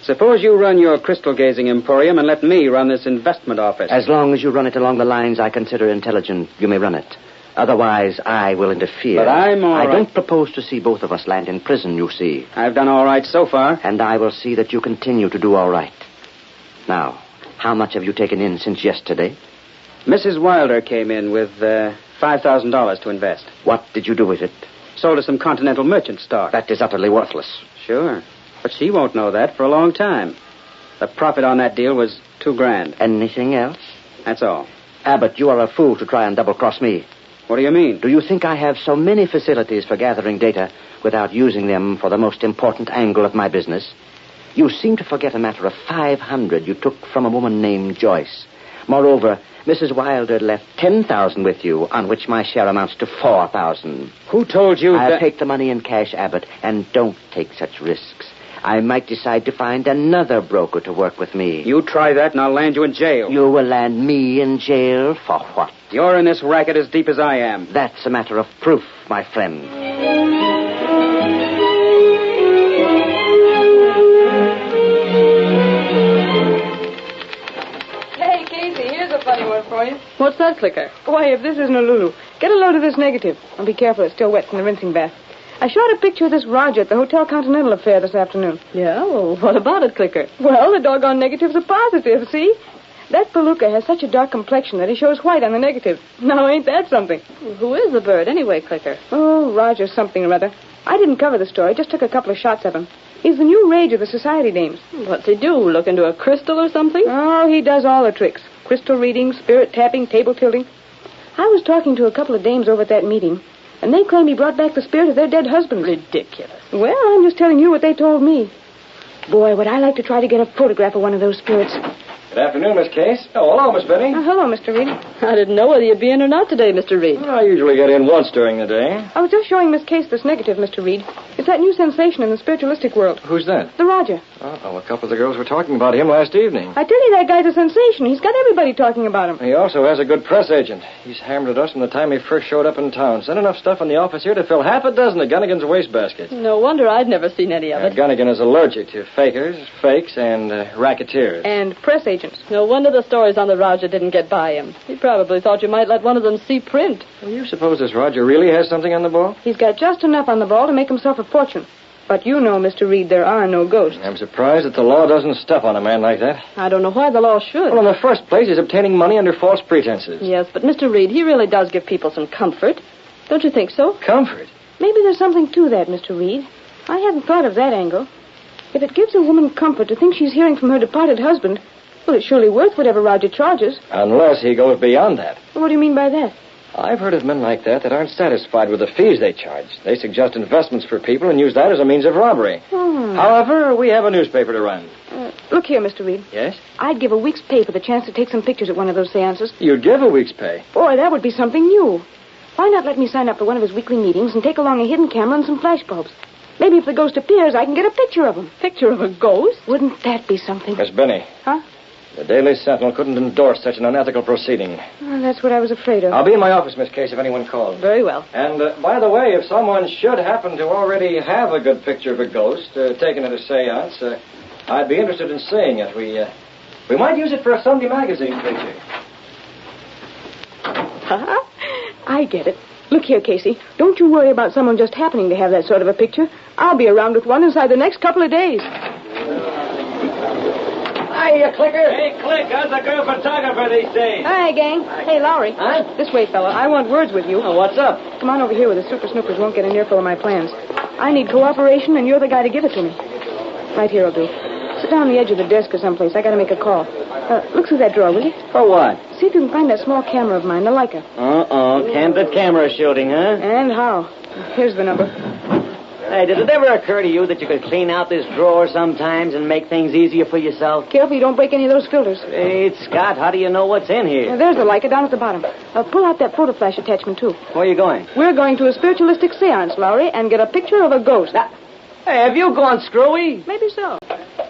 S: Suppose you run your crystal-gazing emporium and let me run this investment office.
E: As long as you run it along the lines I consider intelligent, you may run it. Otherwise, I will interfere.
S: But I'm all right.
E: I don't propose to see both of us land in prison, you see.
S: I've done all right so far.
E: And I will see that you continue to do all right. Now, how much have you taken in since yesterday?
S: Mrs. Wilder came in with $5,000 to invest.
E: What did you do with it?
S: Sold her some Continental Merchant stock.
E: That is utterly worthless.
S: Sure. But she won't know that for a long time. The profit on that deal was $2,000.
E: Anything else?
S: That's all.
E: Abbott, you are a fool to try and double-cross me.
S: What do you mean?
E: Do you think I have so many facilities for gathering data without using them for the most important angle of my business? You seem to forget a matter of $500 you took from a woman named Joyce. Moreover, Mrs. Wilder left $10,000 with you, on which my share amounts to $4,000.
S: Who told you
E: I'll
S: that...
E: take the money in cash, Abbott, and don't take such risks. I might decide to find another broker to work with me.
S: You try that and I'll land you in jail.
E: You will land me in jail for what?
S: You're in this racket as deep as I am.
E: That's a matter of proof, my friend.
T: Hey, Casey, here's a funny one for you.
U: What's that, Clicker?
T: Why, if this isn't a Lulu, get a load of this negative. And be careful, it's still wet from the rinsing bath. I shot a picture of this Roger at the Hotel Continental affair this afternoon.
U: Yeah? Well, what about it, Clicker?
T: Well, the doggone negative's a positive, see? That palooka has such a dark complexion that he shows white on the negative. Now, ain't that something?
U: Who is the bird, anyway, Clicker?
T: Oh, Roger something or other. I didn't cover the story, just took a couple of shots of him. He's the new rage of the society dames.
U: What's he do, look into a crystal or something?
T: Oh, he does all the tricks. crystal reading, spirit tapping, table tilting. I was talking to a couple of dames over at that meeting, and they claim he brought back the spirit of their dead husbands.
U: Ridiculous.
T: Well, I'm just telling you what they told me. Boy, would I like to try to get a photograph of one of those spirits.
H: Good afternoon, Miss Case. Oh, hello, Miss Benny.
T: Hello, Mr. Reed.
U: I didn't know whether you'd be in or not today, Mr. Reed.
H: Well, I usually get in once during the day.
T: I was just showing Miss Case this negative, Mr. Reed. It's that new sensation in the spiritualistic world.
H: Who's that?
T: The Roger.
H: Oh, a couple of the girls were talking about him last evening.
T: I tell you, that guy's a sensation. He's got everybody talking about him.
H: He also has a good press agent. He's hammered at us from the time he first showed up in town. Sent enough stuff in the office here to fill half a dozen of Gunnigan's wastebaskets.
U: No wonder I'd never seen any of it.
H: Gunnigan is allergic to fakers, fakes, and racketeers.
T: And press agents.
U: No wonder the stories on the Roger didn't get by him. He probably thought you might let one of them see print.
H: Well, you suppose this Roger really has something on the ball?
T: He's got just enough on the ball to make himself a fortune. But you know, Mr. Reed, there are no ghosts.
H: I'm surprised that the law doesn't step on a man like that.
U: I don't know why the law should.
H: Well, in the first place, he's obtaining money under false pretenses.
U: Yes, but Mr. Reed, he really does give people some comfort. Don't you think so?
H: Comfort?
T: Maybe there's something to that, Mr. Reed. I hadn't thought of that angle. If it gives a woman comfort to think she's hearing from her departed husband, well, it's surely worth whatever Roger charges.
H: Unless he goes beyond that.
T: What do you mean by that?
H: I've heard of men like that aren't satisfied with the fees they charge. They suggest investments for people and use that as a means of robbery. However, we have a newspaper to run.
T: Look here, Mr. Reed.
H: Yes?
T: I'd give a week's pay for the chance to take some pictures at one of those seances.
H: You'd give a week's pay?
T: Boy, that would be something new. Why not let me sign up for one of his weekly meetings and take along a hidden camera and some flashbulbs? Maybe if the ghost appears, I can get a picture of him.
U: Picture of a ghost?
T: Wouldn't that be something?
H: Miss Benny.
T: Huh?
H: The Daily Sentinel couldn't endorse such an unethical proceeding.
T: Well, that's what I was afraid of.
H: I'll be in my office, Miss Case, if anyone calls.
U: Very well.
H: And, by the way, if someone should happen to already have a good picture of a ghost taken at a seance, I'd be interested in seeing it. We might use it for a Sunday magazine picture.
T: I get it. Look here, Casey. Don't you worry about someone just happening to have that sort of a picture. I'll be around with one inside the next couple of days.
H: Hi, you clicker.
N: Hey, Click, how's a girl photographer these days?
T: Hi, gang. Hey, Lowry.
N: Huh?
T: This way, fella. I want words with you.
N: Oh, what's up?
T: Come on over here where the super snoopers won't get an earful of my plans. I need cooperation, and you're the guy to give it to me. Right here will do. Sit down on the edge of the desk or someplace. I got to make a call. Look through that drawer, will you?
N: For what?
T: See if you can find that small camera of mine, the Leica.
N: Candid camera shooting, huh?
T: And how? Here's the number.
N: Hey, did it ever occur to you that you could clean out this drawer sometimes and make things easier for yourself?
T: Careful you don't break any of those filters.
N: Hey, Scott, how do you know what's in here?
T: There's the Leica down at the bottom. Pull out that photo flash attachment, too.
N: Where are you going?
T: We're going to a spiritualistic seance, Lowry, and get a picture of a ghost.
N: Hey, have you gone screwy?
T: Maybe so.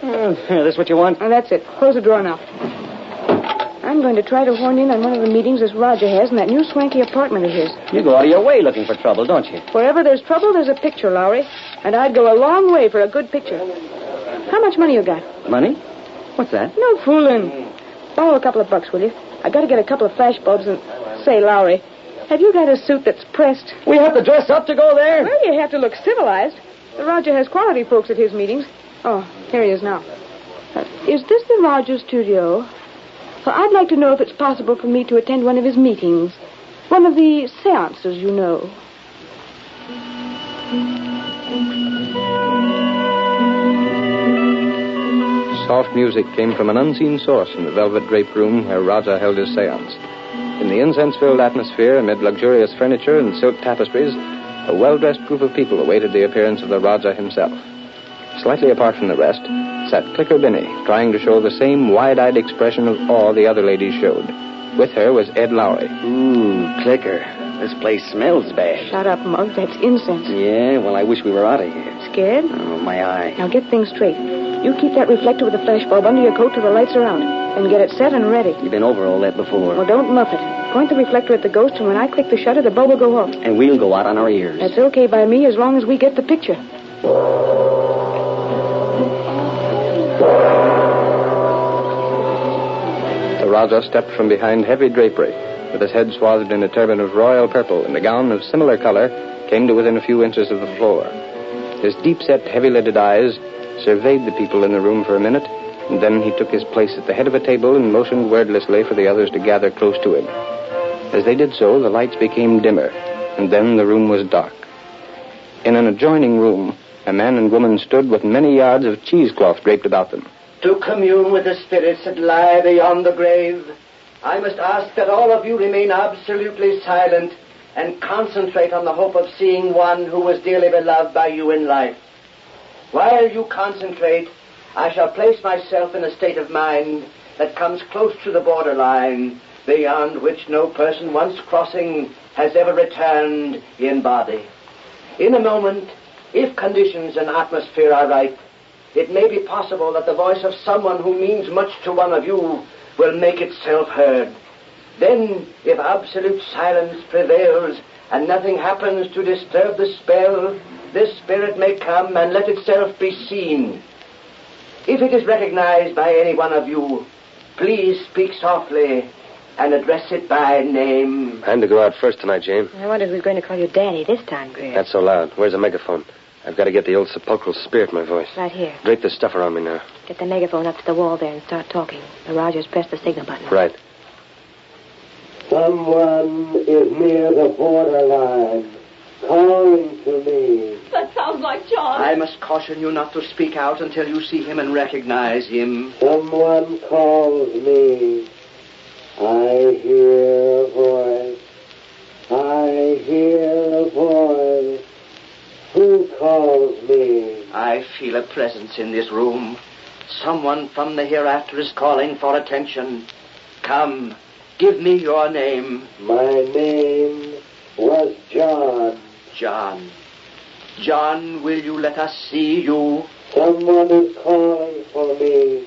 N: This what you want?
T: That's it. Close the drawer now. I'm going to try to horn in on one of the meetings this Roger has in that new swanky apartment of his.
N: You go out of your way looking for trouble, don't you?
T: Wherever there's trouble, there's a picture, Lowry. And I'd go a long way for a good picture. How much money you got?
N: Money? What's that?
T: No fooling. Borrow a couple of bucks, will you? I got to get a couple of flashbulbs and... Say, Lowry, have you got a suit that's pressed?
N: We have to dress up to go there?
T: Well, you have to look civilized. The Roger has quality folks at his meetings. Oh, here he is now. Is this the Roger studio? Well, I'd like to know if it's possible for me to attend one of his meetings. One of the seances, you know.
P: Soft music came from an unseen source in the velvet draped room where Raja held his seance. In the incense-filled atmosphere, amid luxurious furniture and silk tapestries, a well-dressed group of people awaited the appearance of the Raja himself. Slightly apart from the rest sat Clicker Binney, trying to show the same wide-eyed expression of awe the other ladies showed. With her was Ed Lowry.
N: Clicker. This place smells bad.
T: Shut up, Mug. That's incense.
N: Yeah, well, I wish we were out of here.
T: Scared?
N: Oh, my eye.
T: Now get things straight. You keep that reflector with the flashbulb under your coat till the lights are out. And get it set and ready.
N: You've been over all that before.
T: Well, don't muff it. Point the reflector at the ghost, and when I click the shutter, the bulb will go off.
N: And we'll go out on our ears.
T: That's okay by me as long as we get the picture.
P: The Raja stepped from behind heavy drapery, with his head swathed in a turban of royal purple and a gown of similar color, came to within a few inches of the floor. His deep-set, heavy-lidded eyes surveyed the people in the room for a minute, and then he took his place at the head of a table and motioned wordlessly for the others to gather close to him. As they did so, the lights became dimmer, and then the room was dark. In an adjoining room, a man and woman stood with many yards of cheesecloth draped about them.
K: To commune with the spirits that lie beyond the grave,
M: I must ask that all of you remain absolutely silent and concentrate on the hope of seeing one who was dearly beloved by you in life. While you concentrate, I shall place myself in a state of mind that comes close to the borderline, beyond which no person once crossing has ever returned in body. In a moment, if conditions and atmosphere are right, it may be possible that the voice of someone who means much to one of you will make itself heard. Then, if absolute silence prevails and nothing happens to disturb the spell, this spirit may come and let itself be seen. If it is recognized by any one of you, please speak softly and address it by name.
V: I'm to go out first tonight, Jane.
R: I wonder who's going to call you Daddy this time, Greer.
V: Not so loud. Where's the megaphone? I've got to get the old sepulchral spirit in my voice.
R: Right here.
V: Drape the stuff around me now.
R: Get the megaphone up to the wall there and start talking. The Rogers press the signal button.
V: Right.
O: Someone is near the borderline, calling to me.
U: That sounds like John.
M: I must caution you not to speak out until you see him and recognize him.
O: Someone calls me. I hear a voice. I hear a voice. Who calls me?
M: I feel a presence in this room. Someone from the hereafter is calling for attention. Come, give me your name.
O: My name was John.
M: John. John, will you let us see you?
O: Someone is calling for me.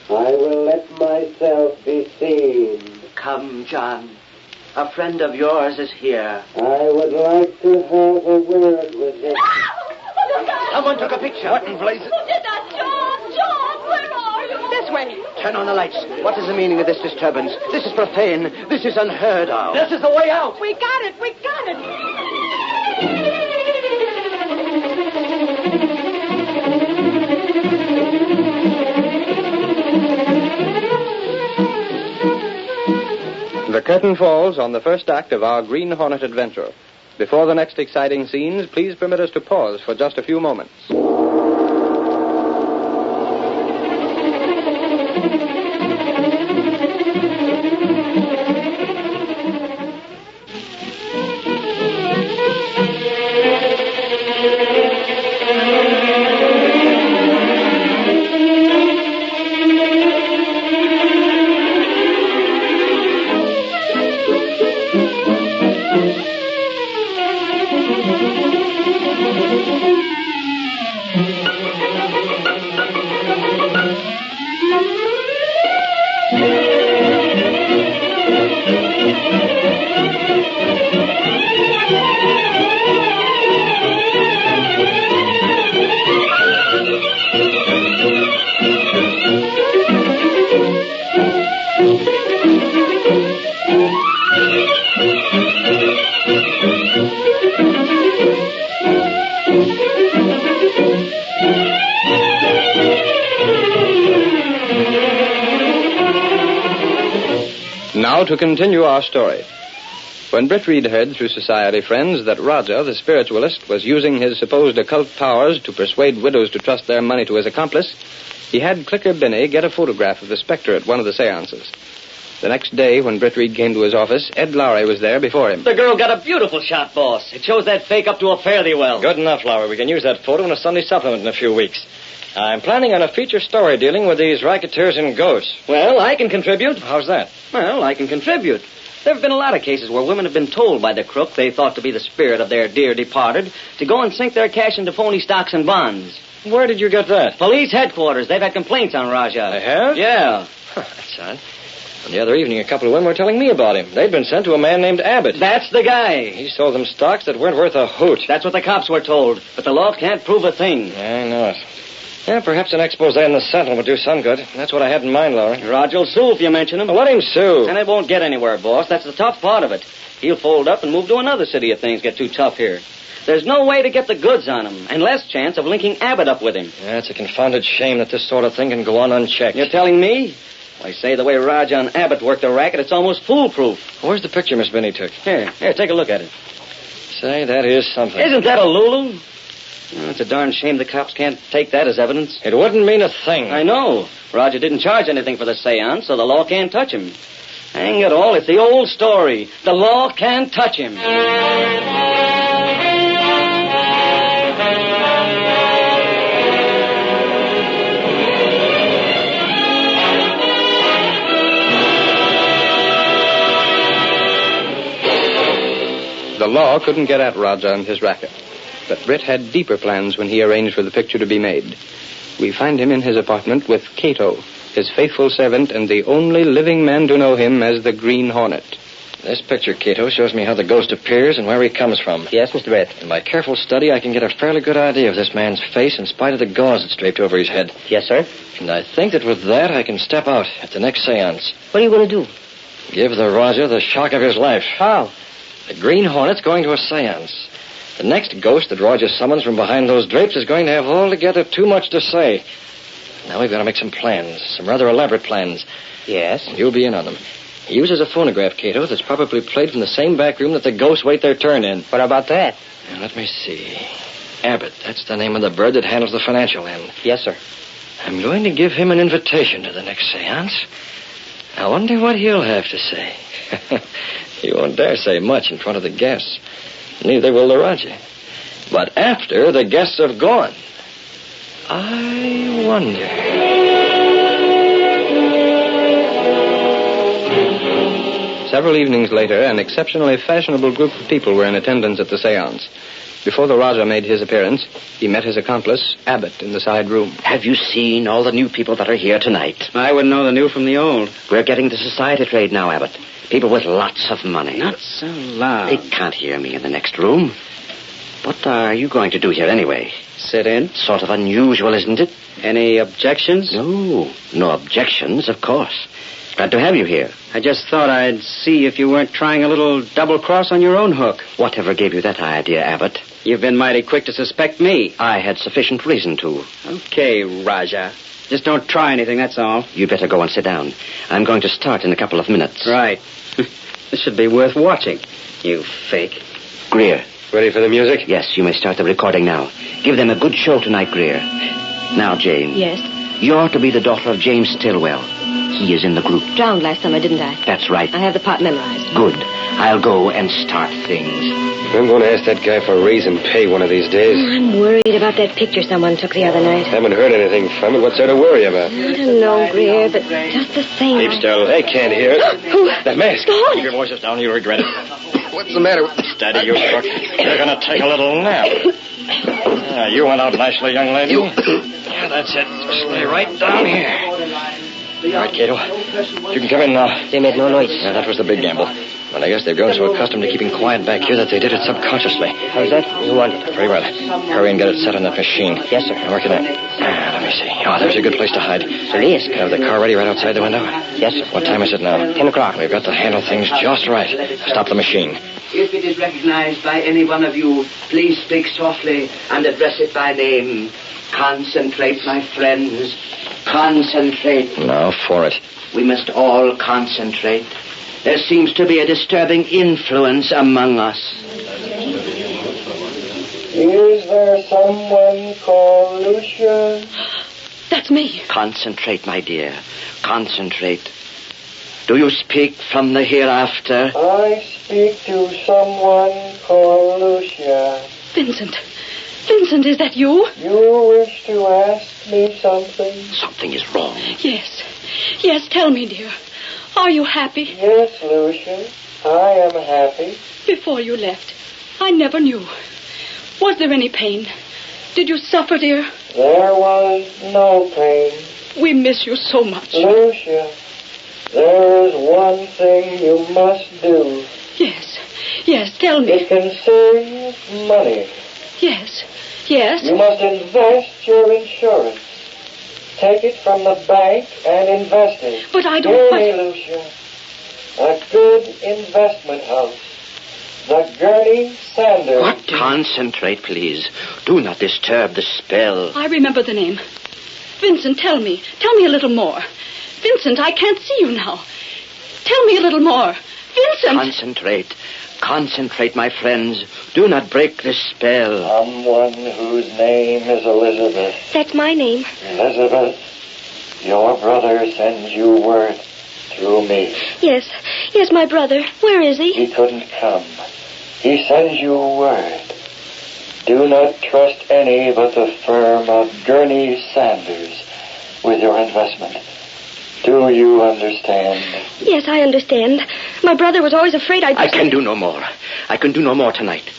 O: I will let myself be seen.
M: Come, John. A friend of yours is here.
O: I would like to have a word with him.
M: Someone took a picture. What in blazes?
U: Who did that, John? John, where are you?
M: This way. Turn on the lights. What is the meaning of this disturbance? This is profane. This is unheard of. This is the way out.
U: We got it. We got it.
P: The curtain falls on the first act of our Green Hornet adventure. Before the next exciting scenes, please permit us to pause for just a few moments. Now to continue our story. When Britt Reid heard through society friends that Roger, the spiritualist, was using his supposed occult powers to persuade widows to trust their money to his accomplice, he had Clicker Binney get a photograph of the specter at one of the seances. The next day, when Britt Reid came to his office, Ed Lowry was there before him.
N: The girl got a beautiful shot, boss. It shows that fake up to a fairly well.
H: Good enough, Lowry. We can use that photo in a Sunday supplement in a few weeks. I'm planning on a feature story dealing with these racketeers and ghosts.
N: Well, I can contribute.
H: How's that?
N: Well, I can contribute. There have been a lot of cases where women have been told by the crook they thought to be the spirit of their dear departed to go and sink their cash into phony stocks and bonds.
H: Where did you get that?
N: Police headquarters. They've had complaints on Raja.
H: They have?
N: Yeah.
H: That's odd. And the other evening, a couple of women were telling me about him. They'd been sent to a man named Abbott.
N: That's the guy.
H: He sold them stocks that weren't worth a hoot.
N: That's what the cops were told. But the law can't prove a thing.
H: I know it. Yeah, perhaps an expose in the Sentinel would do some good. That's what I had in mind, Lowry.
N: Roger will sue if you mention him.
H: Well, let him sue.
N: And it won't get anywhere, boss. That's the tough part of it. He'll fold up and move to another city if things get too tough here. There's no way to get the goods on him, and less chance of linking Abbott up with him.
H: Yeah, it's a confounded shame that this sort of thing can go on unchecked.
N: You're telling me? I say the way Raja and Abbott worked the racket, it's almost foolproof.
H: Where's the picture Miss Binney took?
N: Here, take a look at it.
H: Say, that is something.
N: Isn't that a Lulu? Well, it's a darn shame the cops can't take that as evidence.
H: It wouldn't mean a thing.
N: I know. Roger didn't charge anything for the seance, so the law can't touch him. Hang it all, it's the old story. The law can't touch him.
P: The law couldn't get at Raja and his racket. But Britt had deeper plans when he arranged for the picture to be made. We find him in his apartment with Kato, his faithful servant and the only living man to know him as the Green Hornet.
H: This picture, Kato, shows me how the ghost appears and where he comes from.
N: Yes, Mr. Britt.
H: In my careful study, I can get a fairly good idea of this man's face in spite of the gauze that's draped over his head.
N: Yes, sir.
H: And I think that with that, I can step out at the next seance.
N: What are you going to do?
H: Give the Raja the shock of his life.
N: How?
H: The Green Hornet's going to a seance. The next ghost that Raja summons from behind those drapes is going to have altogether too much to say. Now we've got to make some plans, some rather elaborate plans.
N: Yes?
H: You'll be in on them. He uses a phonograph, Kato, that's probably played from the same back room that the ghosts wait their turn in.
N: What about that?
H: Now, let me see. Abbott, that's the name of the bird that handles the financial end.
N: Yes, sir.
H: I'm going to give him an invitation to the next seance. I wonder what he'll have to say. He won't dare say much in front of the guests. Neither will the Raja. But after the guests have gone, I wonder.
P: Several evenings later, an exceptionally fashionable group of people were in attendance at the seance. Before the Raja made his appearance, he met his accomplice, Abbott, in the side room.
J: Have you seen all the new people that are here tonight?
S: I wouldn't know the new from the old.
J: We're getting the society trade now, Abbott. People with lots of money.
S: Not so loud.
J: They can't hear me in the next room. What are you going to do here anyway?
S: Sit in.
J: Sort of unusual, isn't it?
S: Any objections?
J: No objections, of course. Glad to have you here.
S: I just thought I'd see if you weren't trying a little double-cross on your own hook.
J: Whatever gave you that idea, Abbott?
S: You've been mighty quick to suspect me.
J: I had sufficient reason to.
S: Okay, Raja. Just don't try anything, that's all.
J: You better go and sit down. I'm going to start in a couple of minutes.
S: Right. This should be worth watching. You fake.
J: Greer.
V: Ready for the music?
J: Yes, you may start the recording now. Give them a good show tonight, Greer. Now, Jane.
R: Yes?
J: You're to be the daughter of James Stillwell. He is in the group.
R: Drowned last summer, didn't I?
J: That's right.
R: I have the part memorized.
J: Good. I'll go and start things.
V: I'm going to ask that guy for a raise and pay one of these days.
R: I'm worried about that picture someone took the other night.
V: Haven't heard anything from it. What's there to worry about?
R: I don't know, Greer, but just the same.
V: Keep still. They can't hear it.
R: Who?
V: That mask.
H: Keep your voices down. You'll regret it.
V: What's the matter with...
H: Steady, you crook. You're going to take a little nap. You went out nicely, young lady. Yeah, that's it. Just lay right down here. All right, Kato. You can come in now.
N: They made no noise.
H: Yeah, that was the big gamble. But I guess they've grown so accustomed to keeping quiet back here that they did it subconsciously.
N: How's that? You want it?
H: Very well. Hurry and get it set on that machine.
N: Yes, sir.
H: Now, work it in. Let me see. Oh, there's a good place to hide.
N: Police.
H: Can I have the car ready right outside the window?
N: Yes, sir.
H: What time is it now?
N: 10 o'clock.
H: We've got to handle things just right. Stop the machine.
M: If it is recognized by any one of you, please speak softly and address it by name. Concentrate, my friends. Concentrate.
H: Now for it.
M: We must all concentrate. There seems to be a disturbing influence among us.
O: Is there someone called Lucia?
Q: That's me.
J: Concentrate, my dear. Concentrate. Do you speak from the hereafter?
O: I speak to someone called Lucia.
Q: Vincent. Vincent, is that you?
O: You wish to ask me something?
J: Something is wrong.
Q: Yes. Yes, tell me, dear. Are you happy?
O: Yes, Lucia. I am happy.
Q: Before you left, I never knew. Was there any pain? Did you suffer, dear?
O: There was no pain.
Q: We miss you so much.
O: Lucia, there is one thing you must do.
Q: Yes. Yes, tell me.
O: It can save money.
Q: Yes. Yes?
O: You must invest your insurance. Take it from the bank and invest it.
Q: But I don't...
O: Hear me, Lucia. A good investment house. The Gurney Sanders.
J: What? Concentrate, please. Do not disturb the spell.
Q: I remember the name. Vincent, tell me. Tell me a little more. Vincent, I can't see you now. Tell me a little more. Vincent!
J: Concentrate. Concentrate, my friends. Do not break the spell.
O: Someone whose name is Elizabeth.
R: That's my name.
O: Elizabeth, your brother sends you word through me.
G: Yes, my brother. Where is he?
O: He couldn't come. He sends you a word. Do not trust any but the firm of Gurney Sanders with your investment. Do you understand?
G: Yes, I understand. My brother was always afraid I'd...
J: I can do no more. I can do no more tonight.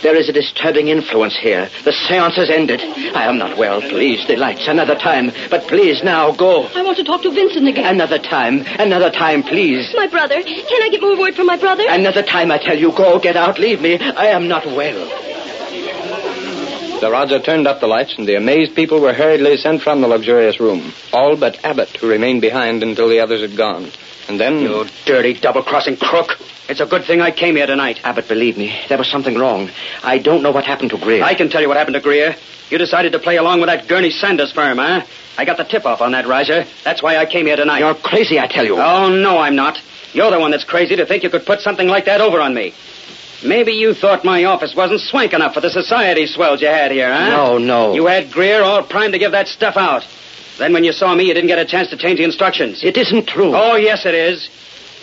J: There is a disturbing influence here. The seance has ended. I am not well. Please, the lights. Another time. But please, now, go.
Q: I want to talk to Vincent again.
J: Another time, please.
G: My brother. Can I get more word from my brother?
J: Another time, I tell you. Go, get out, leave me. I am not well.
P: The Raja turned up the lights, and the amazed people were hurriedly sent from the luxurious room. All but Abbott, who remained behind until the others had gone. And then...
S: You dirty double-crossing crook. It's a good thing I came here tonight.
J: Abbott, believe me, there was something wrong. I don't know what happened to Greer.
S: I can tell you what happened to Greer. You decided to play along with that Gurney Sanders firm, huh? I got the tip-off on that, Raja. That's why I came here tonight.
J: You're crazy, I tell you.
S: Oh, no, I'm not. You're the one that's crazy to think you could put something like that over on me. Maybe you thought my office wasn't swank enough for the society swells you had here, huh?
J: No.
S: You had Greer all primed to give that stuff out. Then when you saw me, you didn't get a chance to change the instructions.
J: It isn't true.
S: Oh, yes, it is.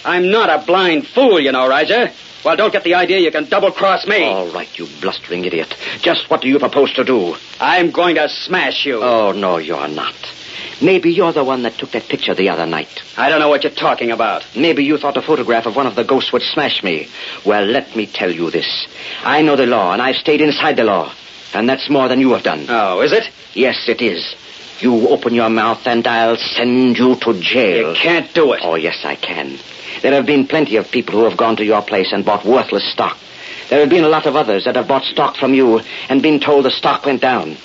S: I'm not a blind fool, you know, Raja. Well, don't get the idea you can double-cross me.
J: All right, you blustering idiot. Just what do you propose to do?
S: I'm going to smash you.
J: Oh, no, you're not. Maybe you're the one that took that picture the other night.
S: I don't know what you're talking about.
J: Maybe you thought a photograph of one of the ghosts would smash me. Well, let me tell you this. I know the law, and I've stayed inside the law. And that's more than you have done.
S: Oh, is it?
J: Yes, it is. You open your mouth, and I'll send you to jail.
S: You can't do it.
J: Oh, yes, I can. There have been plenty of people who have gone to your place and bought worthless stock. There have been a lot of others that have bought stock from you and been told the stock went down.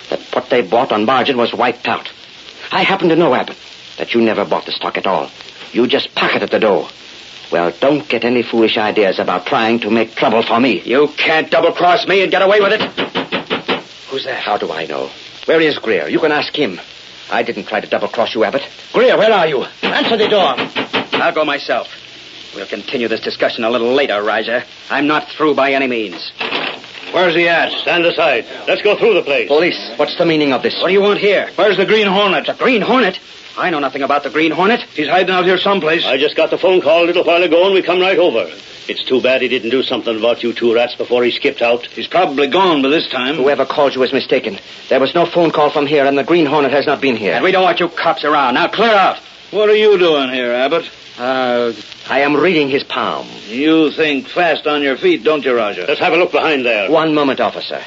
J: That what they bought on margin was wiped out. I happen to know, Abbott, that you never bought the stock at all. You just pocketed the dough. Well, don't get any foolish ideas about trying to make trouble for me.
S: You can't double-cross me and get away with it. Who's that?
J: How do I know? Where is Greer? You can ask him. I didn't try to double-cross you, Abbott.
S: Greer, where are you? Answer the door. I'll go myself. We'll continue this discussion a little later, Raja. I'm not through by any means.
F: Where's he at? Stand aside. Let's go through the place.
J: Police, what's the meaning of this?
S: What do you want here?
F: Where's the Green Hornet?
S: The Green Hornet? I know nothing about the Green Hornet.
F: He's hiding out here someplace. I just got the phone call a little while ago, and we come right over. It's too bad he didn't do something about you two rats before he skipped out. He's probably gone by this time.
J: Whoever called you is mistaken. There was no phone call from here, and the Green Hornet has not been here.
S: And we don't want you cops around. Now clear out.
F: What are you doing here, Abbott?
J: I am reading his palm.
F: You think fast on your feet, don't you, Roger? Let's have a look behind there.
J: One moment, officer.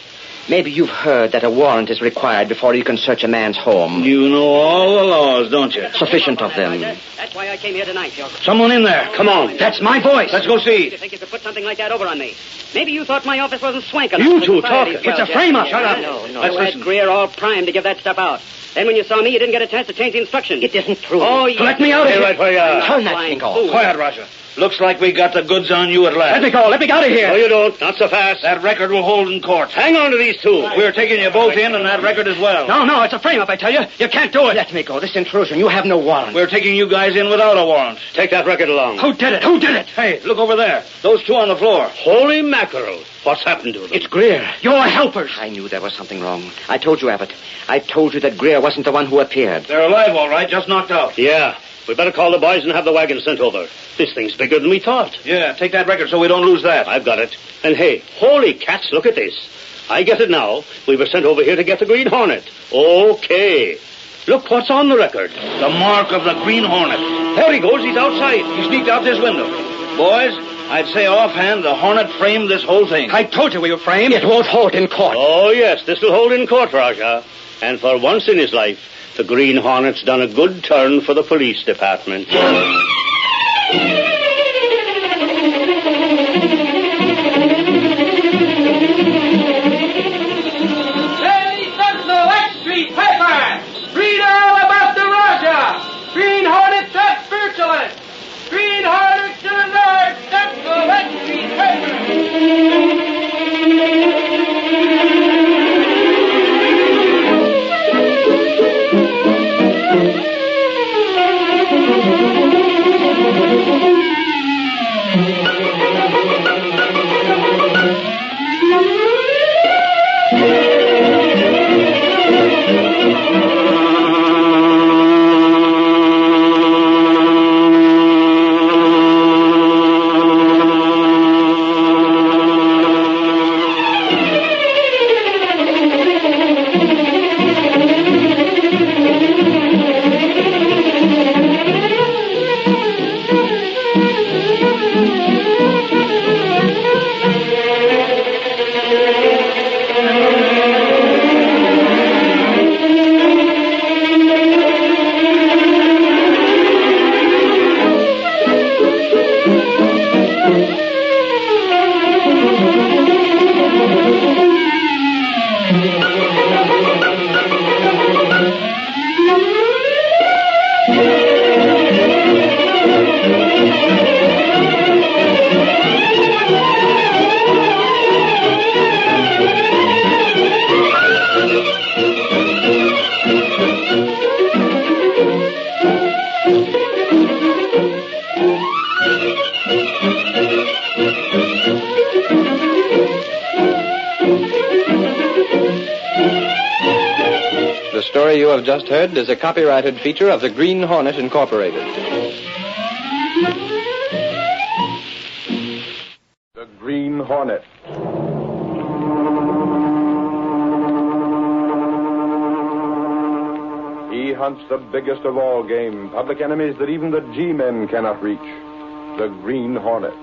J: Maybe you've heard that a warrant is required before you can search a man's home.
F: You know all the laws, don't you?
J: Sufficient of them.
S: That's why I came here tonight.
F: Someone in there. Come on.
S: That's my voice.
F: Let's go see.
S: You think you could put something like that over on me? Maybe you thought my office wasn't swank enough.
F: You two talking.
S: It's a frame-up. Shut up.
F: No.
S: Let's had Greer all primed to give that stuff out. Then when you saw me, you didn't get a chance to change the instructions.
J: It isn't true.
S: Oh, yes.
F: Let me out of here. Right where you are.
J: Turn that thing off.
F: Quiet, Roger. Looks like we got the goods on you at last.
S: Let me go. Let me out of here.
F: No, you don't. Not so fast. That record will hold in court. Hang on to these two. We're taking you both in and that record as well.
S: No, it's a frame-up, I tell you. You can't do it.
J: Let me go. This intrusion. You have no warrant.
F: We're taking you guys in without a warrant. Take that record along.
S: Who did it? Who did it?
F: Hey, look over there. Those two on the floor. Holy mackerel. What's happened to them?
J: It's Greer.
S: You're helpers.
J: I knew there was something wrong. I told you, Abbott. I told you that Greer wasn't the one who appeared.
F: They're alive, all right. Just knocked out. Yeah. We better call the boys and have the wagon sent over. This thing's bigger than we thought. Yeah, take that record so we don't lose that. I've got it. And hey, holy cats, look at this. I get it now. We were sent over here to get the Green Hornet. Okay. Look what's on the record. The mark of the Green Hornet. There he goes. He's outside. He sneaked out this window. Boys, I'd say offhand the Hornet framed this whole thing.
S: I told you we were framed.
J: It won't hold in court.
F: Oh, yes, this will hold in court, Raja. And for once in his life, the Green Hornet's done a good turn for the police department.
B: Ladies and the West Street paper. Read all about the Raja. Green Hornet, that spiritualist. Green Hornet to the north. That's the West Street paper.
P: story you have just heard is a copyrighted feature of the Green Hornet, Incorporated.
C: The Green Hornet. He hunts the biggest of all game, public enemies that even the G-men cannot reach. The Green Hornet.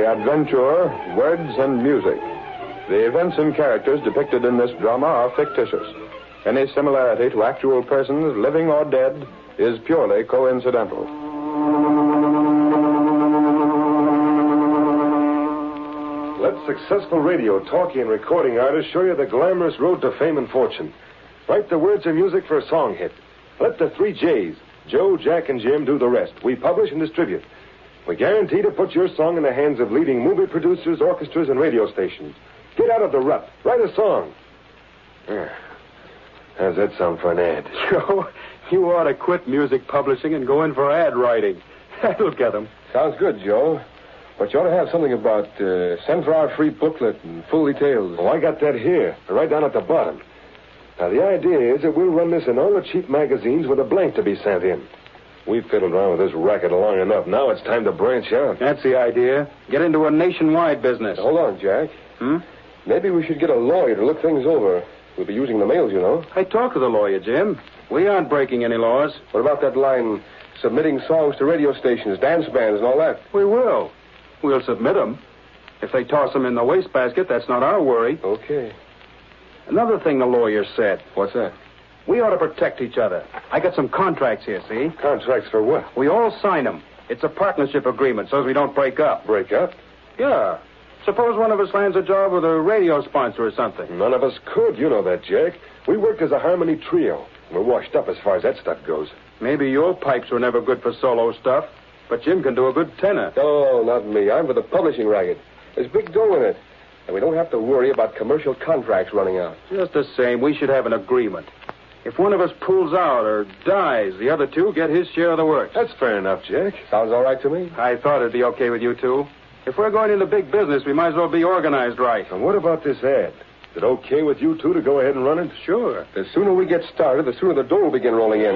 C: Adventure, words, and music. The events and characters depicted in this drama are fictitious. Any similarity to actual persons, living or dead, is purely coincidental.
L: Let successful radio, talkie, and recording artists show you the glamorous road to fame and fortune. Write the words and music for a song hit. Let the 3 J's, Joe, Jack, and Jim, do the rest. We publish and distribute. We guarantee to put your song in the hands of leading movie producers, orchestras, and radio stations. Get out of the rut. Write a song. How's that sound for an ad?
I: Joe, you ought to quit music publishing and go in for ad writing. That'll get them.
L: Sounds good, Joe. But you ought to have something about send for our free booklet and full details. Oh, I got that here, right down at the bottom. Now, the idea is that we'll run this in all the cheap magazines with a blank to be sent in. We've fiddled around with this racket long enough. Now it's time to branch out.
I: That's the idea. Get into a nationwide business.
L: Hold on, Jack. Maybe we should get a lawyer to look things over. We'll be using the mails, you know.
I: I talked to the lawyer, Jim. We aren't breaking any laws.
L: What about that line, submitting songs to radio stations, dance bands, and all that?
I: We will. We'll submit them. If they toss them in the wastebasket, that's not our worry.
L: Okay.
I: Another thing the lawyer said.
L: What's that?
I: We ought to protect each other. I got some contracts here, see?
L: Contracts for what?
I: We all sign them. It's a partnership agreement so as we don't break up.
L: Break up?
I: Yeah. Suppose one of us lands a job with a radio sponsor or something.
L: None of us could. You know that, Jack. We worked as a harmony trio. We're washed up as far as that stuff goes.
I: Maybe your pipes were never good for solo stuff, but Jim can do a good tenor.
L: Oh, not me. I'm for the publishing racket. There's big dough in it. And we don't have to worry about commercial contracts running out.
I: Just the same, we should have an agreement. If one of us pulls out or dies, the other two get his share of the work.
L: That's fair enough, Jack. Sounds all right to me.
I: I thought it'd be okay with you two. If we're going into big business, we might as well be organized right.
L: And what about this ad? Is it okay with you two to go ahead and run it?
I: Sure.
L: The sooner we get started, the sooner the dough will begin rolling in.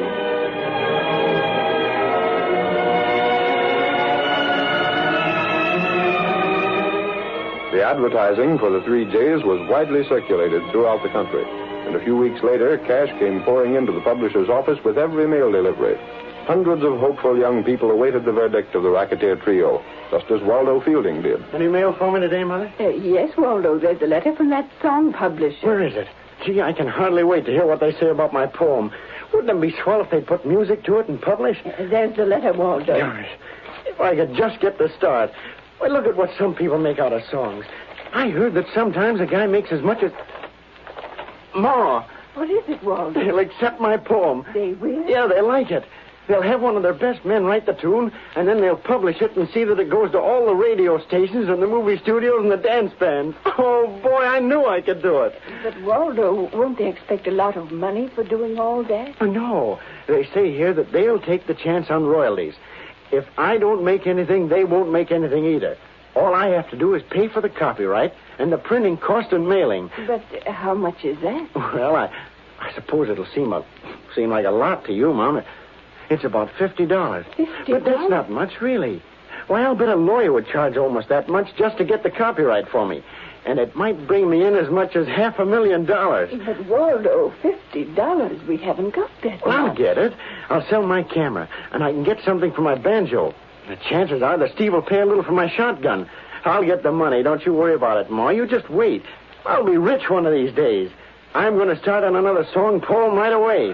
C: The advertising for the 3 J's was widely circulated throughout the country. And a few weeks later, cash came pouring into the publisher's office with every mail delivery. Hundreds of hopeful young people awaited the verdict of the racketeer trio, just as Waldo Fielding did.
K: Any mail for me today, Mother?
W: Yes, Waldo. There's a letter from that song publisher.
K: Where is it? Gee, I can hardly wait to hear what they say about my poem. Wouldn't it be swell if they put music to it and publish?
W: There's the letter, Waldo.
K: Gosh, if I could just get the start. Well, look at what some people make out of songs. I heard that sometimes a guy makes as much as... Ma!
W: What is it, Waldo?
K: They'll accept my poem.
W: They will?
K: Yeah, they like it. They'll have one of their best men write the tune, and then they'll publish it and see that it goes to all the radio stations and the movie studios and the dance bands. Oh, boy, I knew I could do it.
W: But, Waldo, won't they expect a lot of money for doing all that?
K: No. They say here that they'll take the chance on royalties. If I don't make anything, they won't make anything either. All I have to do is pay for the copyright and the printing cost and mailing.
W: But how much is that?
K: Well, I suppose it'll seem like a lot to you, Mom. It's about $50.
W: $50?
K: But that's not much, really. Why, I'll bet a lawyer would charge almost that much just to get the copyright for me. And it might bring me in as much as $500,000.
W: But, Waldo, $50, we haven't got that
K: Well, I'll
W: much.
K: get it. I'll sell my camera, and I can get something for my banjo. The chances are that Steve will pay a little for my shotgun. I'll get the money. Don't you worry about it, Ma. You just wait. I'll be rich one of these days. I'm going to start on another song poem right away.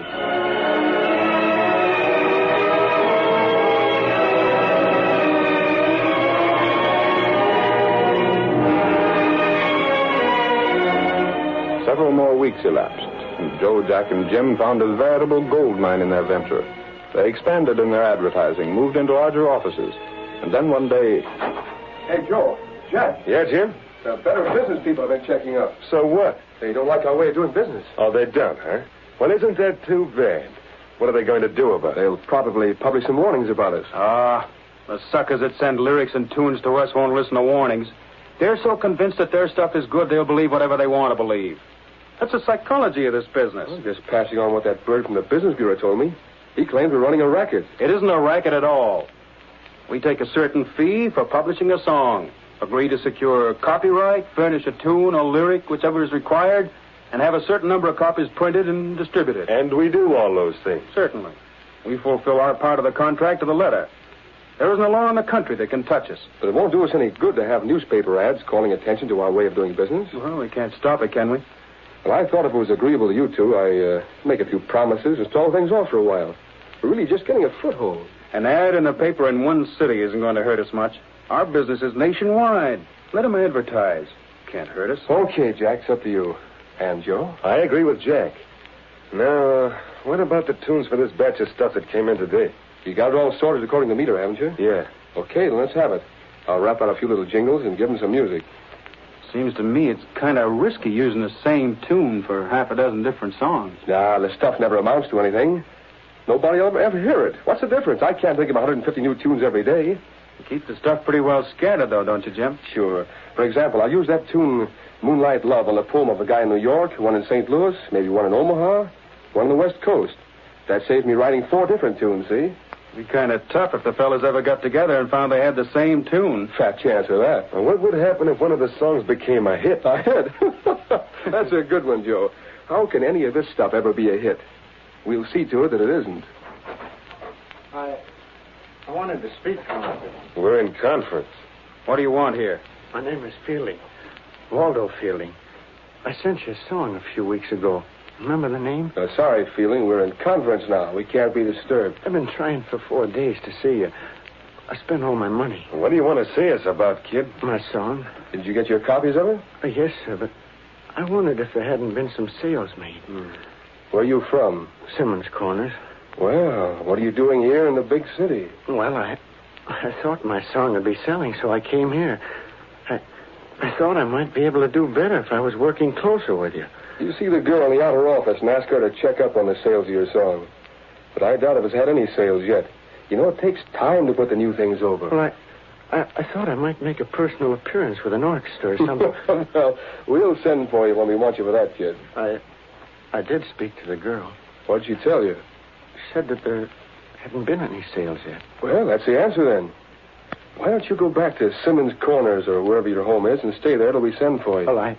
C: Several more weeks elapsed, and Joe, Jack, and Jim found a veritable gold mine in their venture. They expanded in their advertising, moved into larger offices, and then one day...
L: Hey, Joe. Jack. Yeah, Jim? The better business people have been checking up. So what? They don't like our way of doing business. Oh, they don't, huh? Well, isn't that too bad? What are they going to do about it? They'll probably publish some warnings about us.
I: The suckers that send lyrics and tunes to us won't listen to warnings. They're so convinced that their stuff is good, they'll believe whatever they want to believe. That's the psychology of this business.
L: I'm just passing on what that bird from the Business Bureau told me. He claims we're running a racket.
I: It isn't a racket at all. We take a certain fee for publishing a song, agree to secure copyright, furnish a tune or lyric, whichever is required, and have a certain number of copies printed and distributed.
L: And we do all those things.
I: Certainly. We fulfill our part of the contract to the letter. There isn't a law in the country that can touch us.
L: But it won't do us any good to have newspaper ads calling attention to our way of doing business.
I: Well, we can't stop it, can we?
L: Well, I thought if it was agreeable to you two, I'd make a few promises and stall things off for a while. We're really just getting a foothold.
I: An ad in the paper in one city isn't going to hurt us much. Our business is nationwide. Let them advertise. Can't hurt us.
L: Okay, Jack, it's up to you. And Joe? I agree with Jack. Now, what about the tunes for this batch of stuff that came in today? You got it all sorted according to meter, haven't you? Yeah. Okay, then let's have it. I'll rap out a few little jingles and give them some music.
I: Seems to me it's kind of risky using the same tune for half a dozen different songs.
L: Nah, the stuff never amounts to anything. Nobody will ever hear it. What's the difference? I can't think of 150 new tunes every day.
I: You keep the stuff pretty well scattered, though, don't you, Jim?
L: Sure. For example, I'll use that tune, Moonlight Love, on the poem of a guy in New York, one in St. Louis, maybe one in Omaha, one on the West Coast. That saved me writing 4 different tunes, see?
I: It'd be kind of tough if the fellas ever got together and found they had the same tune.
L: Fat chance of that. Well, what would happen if one of the songs became a hit? A hit? That's a good one, Joe. How can any of this stuff ever be a hit? We'll see to it that it isn't.
K: I wanted to speak to you.
L: We're in conference.
I: What do you want here?
K: My name is Fielding. Waldo Fielding. I sent you a song a few weeks ago. Remember the name?
L: Sorry, Fielding. We're in conference now. We can't be disturbed.
K: I've been trying for 4 days to see you. I spent all my money.
L: What do you want to see us about, kid?
K: My song.
L: Did you get your copies of it?
K: Yes, sir, but I wondered if there hadn't been some sales made.
L: Where are you from?
K: Simmons Corners.
L: Well, what are you doing here in the big city?
K: Well, I thought my song would be selling, so I came here. I thought I might be able to do better if I was working closer with you.
L: You see the girl in the outer office and ask her to check up on the sales of your song. But I doubt if it's had any sales yet. You know, it takes time to put the new things over.
K: Well, I thought I might make a personal appearance with an orchestra or something.
L: Well, we'll send for you when we want you for that, kid.
K: I did speak to the girl.
L: What'd she tell you?
K: She said that there hadn't been any sales yet.
L: Well, that's the answer then. Why don't you go back to Simmons Corners or wherever your home is and stay there till we send for you?
K: Well,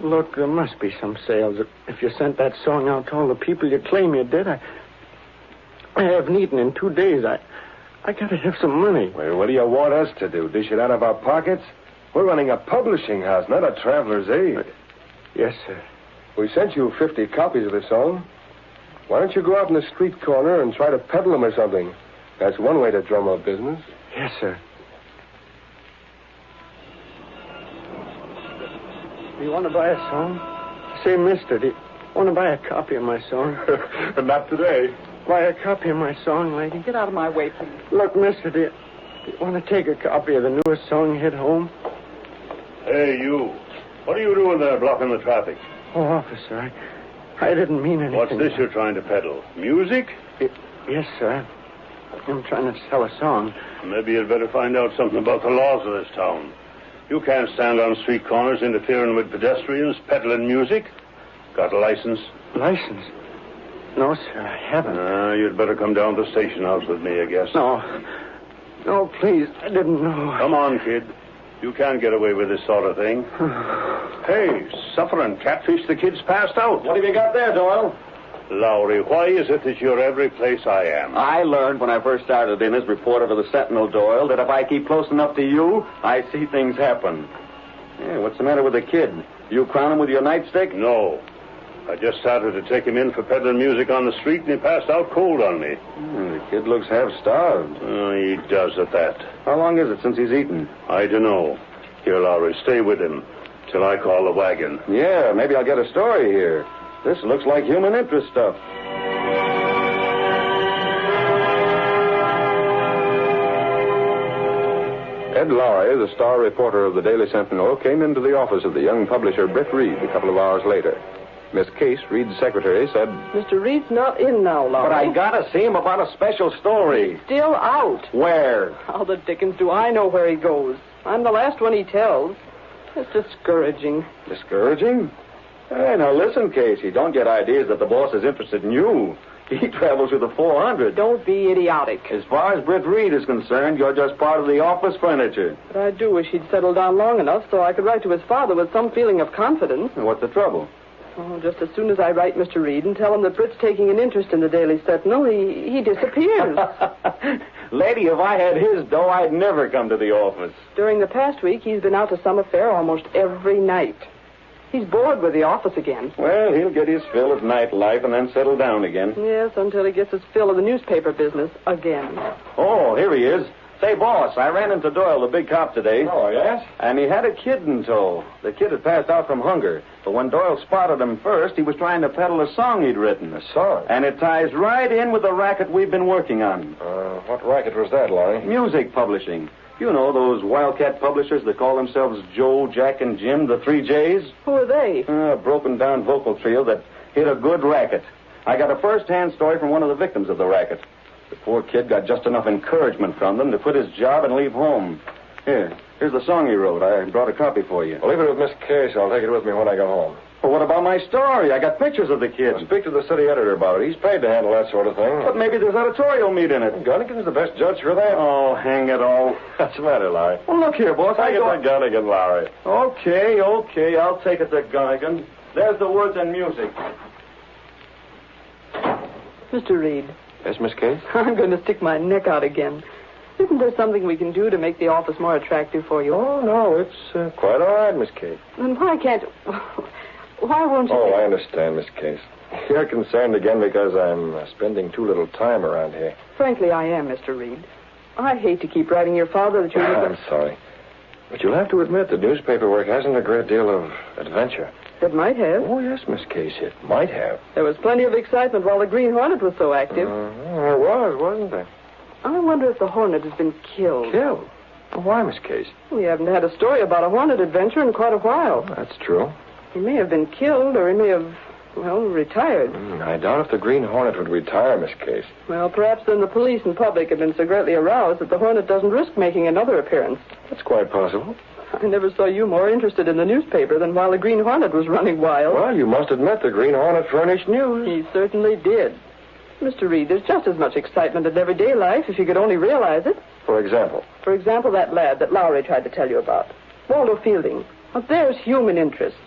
K: look, there must be some sales. If you sent that song out to all the people you claim you did, I haven't eaten in 2 days. I gotta have some money.
L: Well, what do you want us to do? Dish it out of our pockets? We're running a publishing house, not a traveler's aid.
K: Yes, sir.
L: We sent you 50 copies of the song. Why don't you go out in the street corner and try to peddle them or something? That's one way to drum up business.
K: Yes, sir. Do you want to buy a song? Say, mister, do you want to buy a copy of my song?
L: Not today.
K: buy a copy of my song, lady?
U: Get out of my way, please.
K: Look, mister, do you want to take a copy of the newest song hit home?
F: Hey, you. What are you doing there blocking the traffic?
K: Oh, officer, I didn't mean anything.
F: What's this you're trying to peddle? Music?
K: Yes, sir. I'm trying to sell a song.
F: Maybe you'd better find out something about the laws of this town. You can't stand on street corners interfering with pedestrians, peddling music. Got a license?
K: License? No, sir, I haven't.
F: You'd better come down to the station house with me, I guess.
K: No, please, I didn't know.
F: Come on, kid. You can't get away with this sort of thing. Hey, suffering catfish, the kid's passed out.
A: What have you got there, Doyle?
F: Lowry, why is it that you're every place I am?
A: I learned when I first started in as reporter for the Sentinel, Doyle, that if I keep close enough to you, I see things happen. Yeah, what's the matter with the kid? You crown him with your nightstick?
F: No. I just started to take him in for peddling music on the street, and he passed out cold on me.
A: The kid looks half starved.
F: He does at that.
A: How long is it since he's eaten?
F: I don't know. Here, Lowry, stay with him till I call the wagon.
A: Yeah, maybe I'll get a story here. This looks like human interest stuff.
C: Ed Lowry, the star reporter of the Daily Sentinel, came into the office of the young publisher Britt Reid a couple of hours later. Miss Case, Reid's secretary, said,
U: Mr. Reid's not in now, Lowry.
A: But I gotta see him about a special story.
U: He's still out.
A: Where?
U: How the dickens do I know where he goes? I'm the last one he tells. It's discouraging.
A: Discouraging? Hey, now listen, Casey. Don't get ideas that the boss is interested in you. He travels with the 400.
U: Don't be idiotic.
A: As far as Britt Reid is concerned, you're just part of the office furniture.
U: But I do wish he'd settled down long enough so I could write to his father with some feeling of confidence.
A: What's the trouble?
U: Oh, just as soon as I write Mr. Reid and tell him that Britt's taking an interest in the Daily Sentinel, he disappears.
A: Lady, if I had his dough, I'd never come to the office.
U: During the past week, he's been out to some affair almost every night. He's bored with the office again.
A: Well, he'll get his fill of nightlife and then settle down again.
U: Yes, until he gets his fill of the newspaper business again.
A: Oh, here he is. Say, boss, I ran into Doyle, the big cop, today.
L: Oh, yes?
A: And he had a kid in tow. The kid had passed out from hunger. But when Doyle spotted him first, he was trying to peddle a song he'd written.
L: A song?
A: And it ties right in with the racket we've been working on.
L: What racket was that, Larry?
A: Music publishing. You know, those wildcat publishers that call themselves Joe, Jack, and Jim, the 3 J's?
U: Who are they?
A: A broken-down vocal trio that hit a good racket. I got a first-hand story from one of the victims of the racket. The poor kid got just enough encouragement from them to quit his job and leave home. Here's the song he wrote. I brought a copy for you.
L: Well, leave it with Miss Case. I'll take it with me when I get home.
A: Well, what about my story? I got pictures of the kid.
L: Well, speak to the city editor about it. He's paid to handle that sort of thing.
A: But maybe there's editorial meat in it.
L: Gunnigan's the best judge for that.
A: Oh, hang it all.
L: What's the matter, Larry?
A: Well, look here, boss.
L: Take it to Gunnigan, Larry.
A: Okay. I'll take it to Gunnigan. There's the words and music.
U: Mr. Reid.
L: Yes, Miss Case?
U: I'm going to stick my neck out again. Isn't there something we can do to make the office more attractive for you?
L: Oh, no, it's quite all right, Miss Case.
U: Then why can't... Why won't you...
L: Oh, I understand, Miss Case. You're concerned again because I'm spending too little time around here.
U: Frankly, I am, Mr. Reid. I hate to keep writing your father that you...
L: I'm sorry. But you'll have to admit the newspaper work hasn't a great deal of adventure.
U: It might have.
L: Oh, yes, Miss Case, it might have.
U: There was plenty of excitement while the Green Hornet was so active.
L: There was, wasn't there?
U: I wonder if the Hornet has been killed.
L: Killed? Well, why, Miss Case?
U: We haven't had a story about a Hornet adventure in quite a while.
L: That's true.
U: He may have been killed, or he may have, retired.
L: I doubt if the Green Hornet would retire, Miss Case.
U: Well, perhaps then the police and public have been so greatly aroused that the Hornet doesn't risk making another appearance.
L: That's quite possible.
U: I never saw you more interested in the newspaper than while the Green Hornet was running wild.
L: Well, you must admit the Green Hornet furnished news.
U: He certainly did. Mr. Reid, there's just as much excitement in everyday life if you could only realize it.
L: For example?
U: For example, that lad that Lowry tried to tell you about. Waldo Fielding. Now, there's human interest.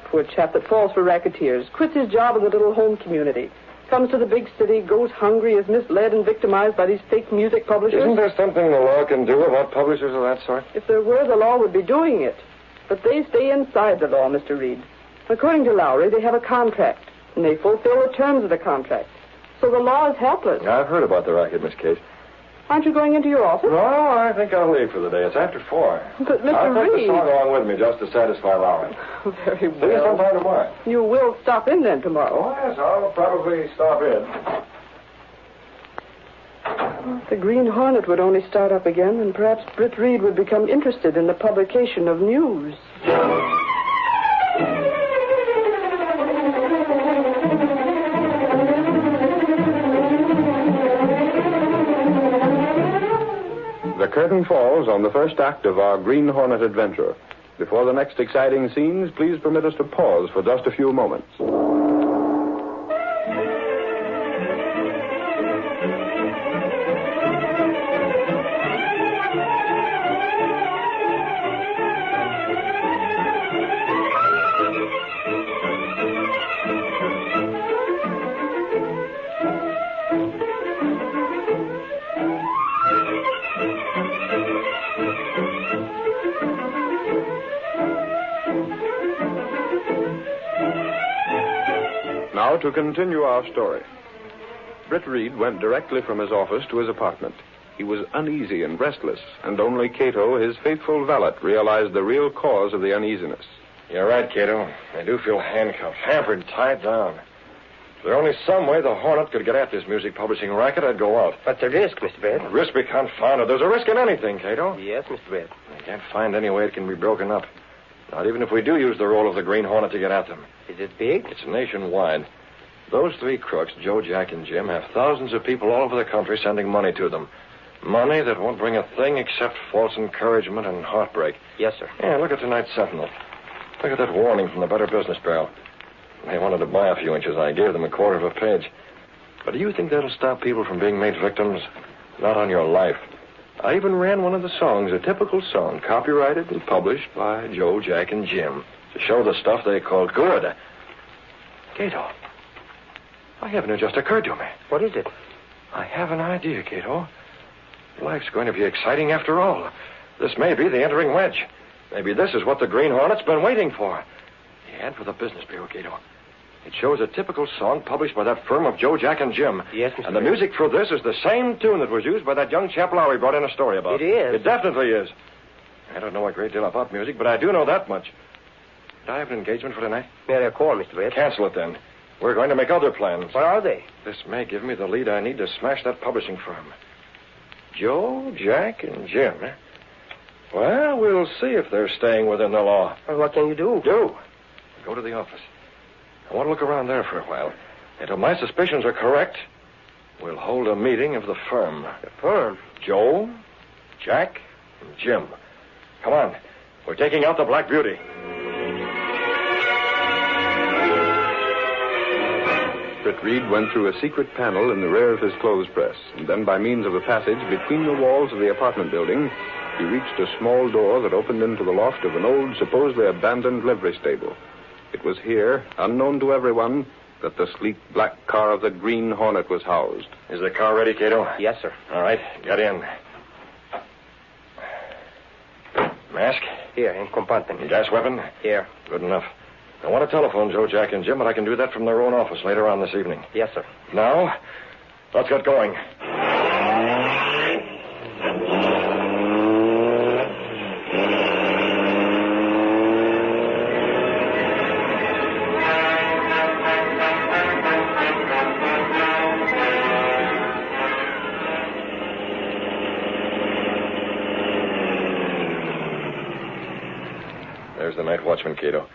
U: Poor chap that falls for racketeers, quits his job in the little home community, comes to the big city, goes hungry, is misled and victimized by these fake music publishers.
L: Isn't there something the law can do about publishers of that sort?
U: If there were, the law would be doing it. But they stay inside the law, Mr. Reid. According to Lowry, they have a contract, and they fulfill the terms of the contract. So the law is helpless.
L: I've heard about the racket, Miss Case.
U: Aren't you going into your office?
L: No, I think I'll leave for the day. It's after 4.
U: But, Mr.
L: I'll take
U: Reid...
L: the song along with me just to satisfy Lowry.
U: Very
L: See you
U: well.
L: sometime tomorrow.
U: You will stop in then tomorrow.
L: Oh, yes, I'll probably stop in.
U: Well, if the Green Hornet would only start up again, then perhaps Britt Reid would become interested in the publication of news.
C: The curtain falls on the first act of our Green Hornet adventure. Before the next exciting scenes, please permit us to pause for just a few moments. Now to continue our story. Britt Reid went directly from his office to his apartment. He was uneasy and restless, and only Kato, his faithful valet, realized the real cause of the uneasiness.
L: You're right, Kato. I do feel handcuffed, hampered, and tied down. If there were only some way the Hornet could get at this music publishing racket, I'd go out.
D: But the risk, Mr. Britt.
L: Risk be confounded. There's a risk in anything, Kato.
D: Yes, Mr. Britt.
L: I can't find any way it can be broken up. Not even if we do use the role of the Green Hornet to get at them.
D: Is it big?
L: It's nationwide. Those three crooks, Joe, Jack, and Jim, have thousands of people all over the country sending money to them. Money that won't bring a thing except false encouragement and heartbreak.
D: Yes, sir.
L: Yeah, look at tonight's Sentinel. Look at that warning from the Better Business Bureau. They wanted to buy a few inches. I gave them a quarter of a page. But do you think that'll stop people from being made victims? Not on your life. I even ran one of the songs, a typical song, copyrighted and published by Joe, Jack, and Jim, to show the stuff they called good. Kato, I haven't it just occurred to me.
D: What is it?
L: I have an idea, Kato. Life's going to be exciting after all. This may be the entering wedge. Maybe this is what the Green Hornet's been waiting for. The ad for the Business Bureau, Kato. It shows a typical song published by that firm of Joe, Jack, and Jim.
D: Yes, Mr.
L: And the music for this is the same tune that was used by that young chap Lowry brought in a story about.
D: It is?
L: It definitely is. I don't know a great deal about music, but I do know that much. Did I have an engagement for tonight?
D: May I call, Mr. Britt?
L: Cancel it, then. We're going to make other plans.
D: What are they?
L: This may give me the lead I need to smash that publishing firm. Joe, Jack, and Jim. Well, we'll see if they're staying within the law.
D: Well, what can you do?
L: Go to the office. I want to look around there for a while. Until my suspicions are correct, we'll hold a meeting of the firm.
D: The firm?
L: Joe, Jack, and Jim. Come on. We're taking out the Black Beauty.
C: Britt Reid went through a secret panel in the rear of his clothes press, and then by means of a passage between the walls of the apartment building, he reached a small door that opened into the loft of an old, supposedly abandoned livery stable. It was here, unknown to everyone, that the sleek black car of the Green Hornet was housed.
L: Is the car ready, Kato?
D: Yes, sir.
L: All right, get in. Mask?
D: Here, in compartment.
L: Gas weapon?
D: Here.
L: Good enough. I want to telephone Joe, Jack, and Jim, but I can do that from their own office later on this evening.
D: Yes, sir.
L: Now, let's get going. There's the night watchman, Kato.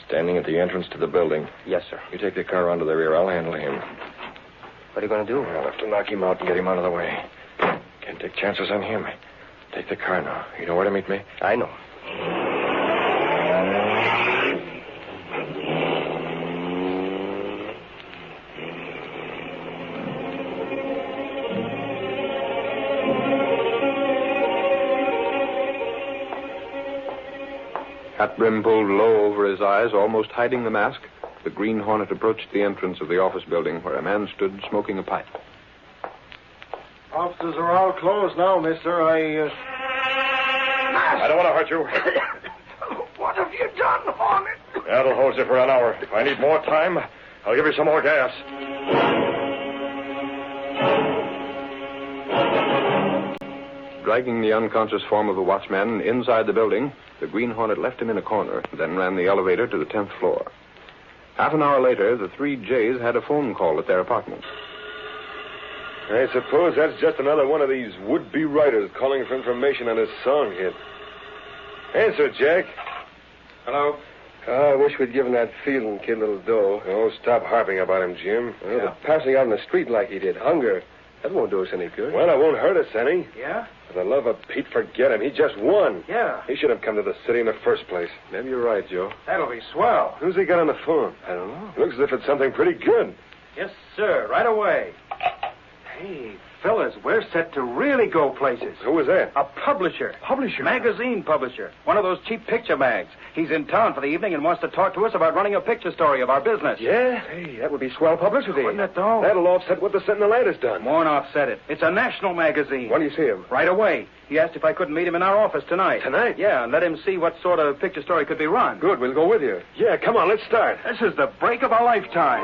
L: Standing at the entrance to the building.
D: Yes, sir.
L: You take the car onto the rear. I'll handle him.
D: What are you going to do?
L: I'll have to knock him out and get him out of the way. Can't take chances on him. Take the car now. You know where to meet me?
D: I know.
C: Hat brim pulled low over his eyes, almost hiding the mask, the Green Hornet approached the entrance of the office building where a man stood smoking a pipe.
K: Offices are all closed now, mister.
L: I don't want to hurt you.
K: What have you done, Hornet?
L: That'll hold you for an hour. If I need more time, I'll give you some more gas.
C: Dragging the unconscious form of the watchman inside the building, the Green Hornet left him in a corner, then ran the elevator to the 10th floor. Half an hour later, the three Jays had a phone call at their apartment.
L: I suppose that's just another one of these would-be writers calling for information on his song hit. Answer, Jack.
E: Hello?
L: I wish we'd given that Fielding kid a little dough. Oh, stop harping about him, Jim. But passing out in the street like he did, hunger, that won't do us any good. Well, it won't hurt us any.
E: Yeah?
L: For the love of Pete, forget him. He just won.
E: Yeah.
L: He should have come to the city in the first place. Maybe you're right, Joe.
E: That'll be swell.
L: Who's he got on the phone?
E: I don't know.
L: Looks as if it's something pretty good.
E: Yes, sir. Right away. Hey, fellas, we're set to really go places.
L: Who was that?
E: A publisher.
L: Publisher?
E: Magazine publisher. One of those cheap picture mags. He's in town for the evening and wants to talk to us about running a picture story of our business.
L: Yeah? Hey, that would be swell publicity.
E: Wouldn't it, though?
L: That'll offset what the Sentinel ad has done.
E: Won't offset it. It's a national magazine.
L: When do you see him?
E: Right away. He asked if I couldn't meet him in our office tonight.
L: Tonight?
E: Yeah, and let him see what sort of picture story could be run.
L: Good, we'll go with you. Yeah, come on, let's start.
E: This is the break of a lifetime.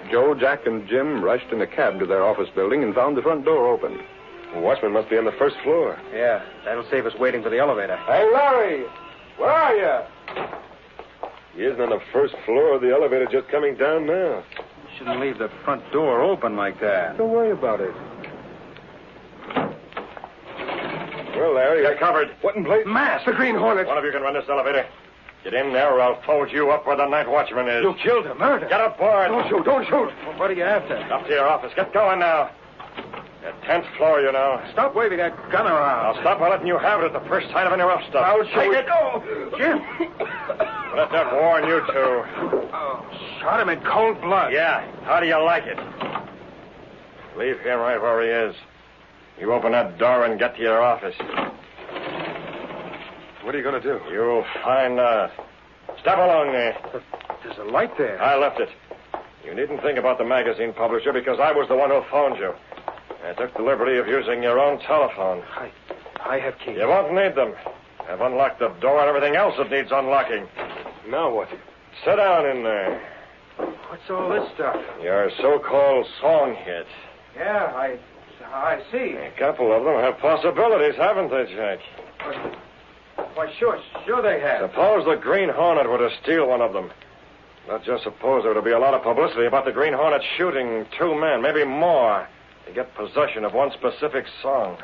C: Joe, Jack, and Jim rushed in a cab to their office building and found the front door open.
L: The watchman must be on the first floor.
E: Yeah, that'll save us waiting for the elevator.
L: Hey, Larry! Where are you? He isn't on the first floor. The elevator just coming down now.
E: Shouldn't leave the front door open like that.
L: Don't worry about it. Well, Larry,
E: Got covered.
L: What in place?
E: Mask.
L: The Green Hornet.
T: One of you can run this elevator. Get in there or I'll fold you up where the night watchman is.
E: You killed him. Murder.
T: Get aboard.
L: Don't shoot, don't shoot.
E: Well, what are you after?
T: Up to your office. Get going now. The 10th floor, you know.
E: Stop waving that gun around.
T: I'll stop by letting you have it at the first sign of any rough stuff.
E: I'll
T: Take it.
E: Oh, Jim.
T: Let that warn you two.
E: Oh, shot him in cold blood.
T: Yeah. How do you like it? Leave him right where he is. You open that door and get to your office.
L: What are you going to do?
T: You'll find out. Step along there.
E: There's a light there.
T: I left it. You needn't think about the magazine publisher because I was the one who phoned you. I took the liberty of using your own telephone.
E: I have keys.
T: You won't need them. I've unlocked the door and everything else that needs unlocking.
L: Now what?
T: Sit down in there.
E: What's all this stuff?
T: Your so-called song hit.
E: Yeah, I see.
T: A couple of them have possibilities, haven't they, Jack?
E: Why, sure they have.
T: Suppose the Green Hornet were to steal one of them. Not just suppose there would be a lot of publicity about the Green Hornet shooting 2 men, maybe more, to get possession of one specific song.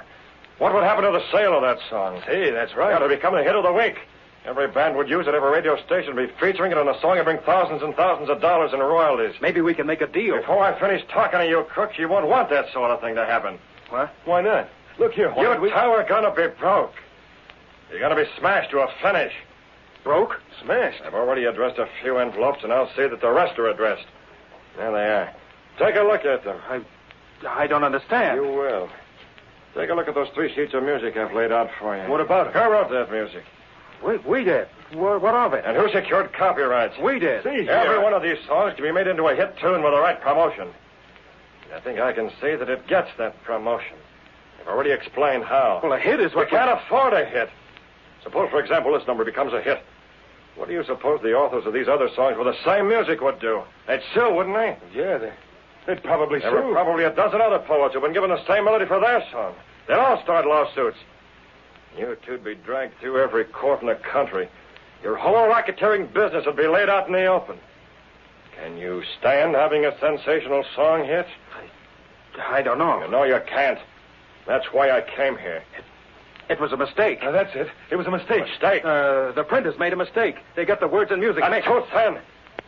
T: What would happen to the sale of that song?
L: Hey, that's right.
T: Yeah, it would become the hit of the week. Every band would use it, every radio station would be featuring it on a song and bring thousands and thousands of dollars in royalties.
E: Maybe we can make a deal.
T: Before I finish talking to you, crooks, you won't want that sort of thing to happen.
E: What?
L: Why not? Look here.
T: Your tower gonna be broke. You're gonna be smashed to a finish.
E: Broke?
L: Smashed.
T: I've already addressed a few envelopes, and I'll see that the rest are addressed. There they are. Take a look at them.
E: I don't understand.
T: You will. Take a look at those 3 sheets of music I've laid out for you.
E: What about it?
T: Who wrote that music?
E: We did. What of it?
T: And who secured copyrights?
E: We did.
T: See, every one of these songs can be made into a hit tune with the right promotion. I think I can see that it gets that promotion. I've already explained how.
E: Well, a hit is what
T: we can't afford a hit. Suppose, for example, this number becomes a hit. What do you suppose the authors of these other songs with the same music would do? They'd sue, wouldn't they?
L: Yeah, they'd probably sue.
T: There were probably a dozen other poets who've been given the same melody for their song. They'd all start lawsuits. You two'd be dragged through every court in the country. Your whole racketeering business would be laid out in the open. Can you stand having a sensational song hit?
E: I don't know.
T: You know you can't. That's why I came here.
E: It was a mistake.
L: That's it. It was a mistake.
T: Mistake?
E: The printers made a mistake. They got the words and music.
T: That's too thin.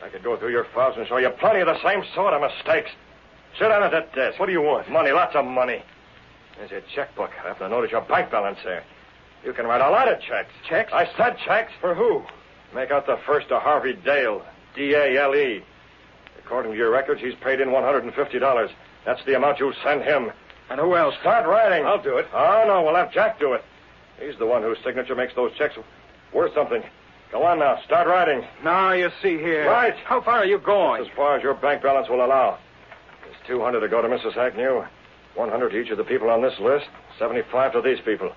T: I could go through your files and show you plenty of the same sort of mistakes. Sit down at that desk.
L: What do you want?
T: Money, lots of money. There's your checkbook. I happen to notice your bank balance there. You can write a lot of checks.
E: Checks?
T: I said checks.
L: For who?
T: Make out the first to Harvey Dale, D-A-L-E. According to your records, he's paid in $150. That's the amount you'll send him.
E: And who else?
T: Start writing.
L: I'll do it.
T: Oh, no, we'll have Jack do it. He's the one whose signature makes those checks worth something. Go on now. Start writing.
E: Now, you see here.
T: Right.
E: How far are you going?
T: As far as your bank balance will allow. There's $200 to go to Mrs. Hacknew, $100 to each of the people on this list, $75 to these people.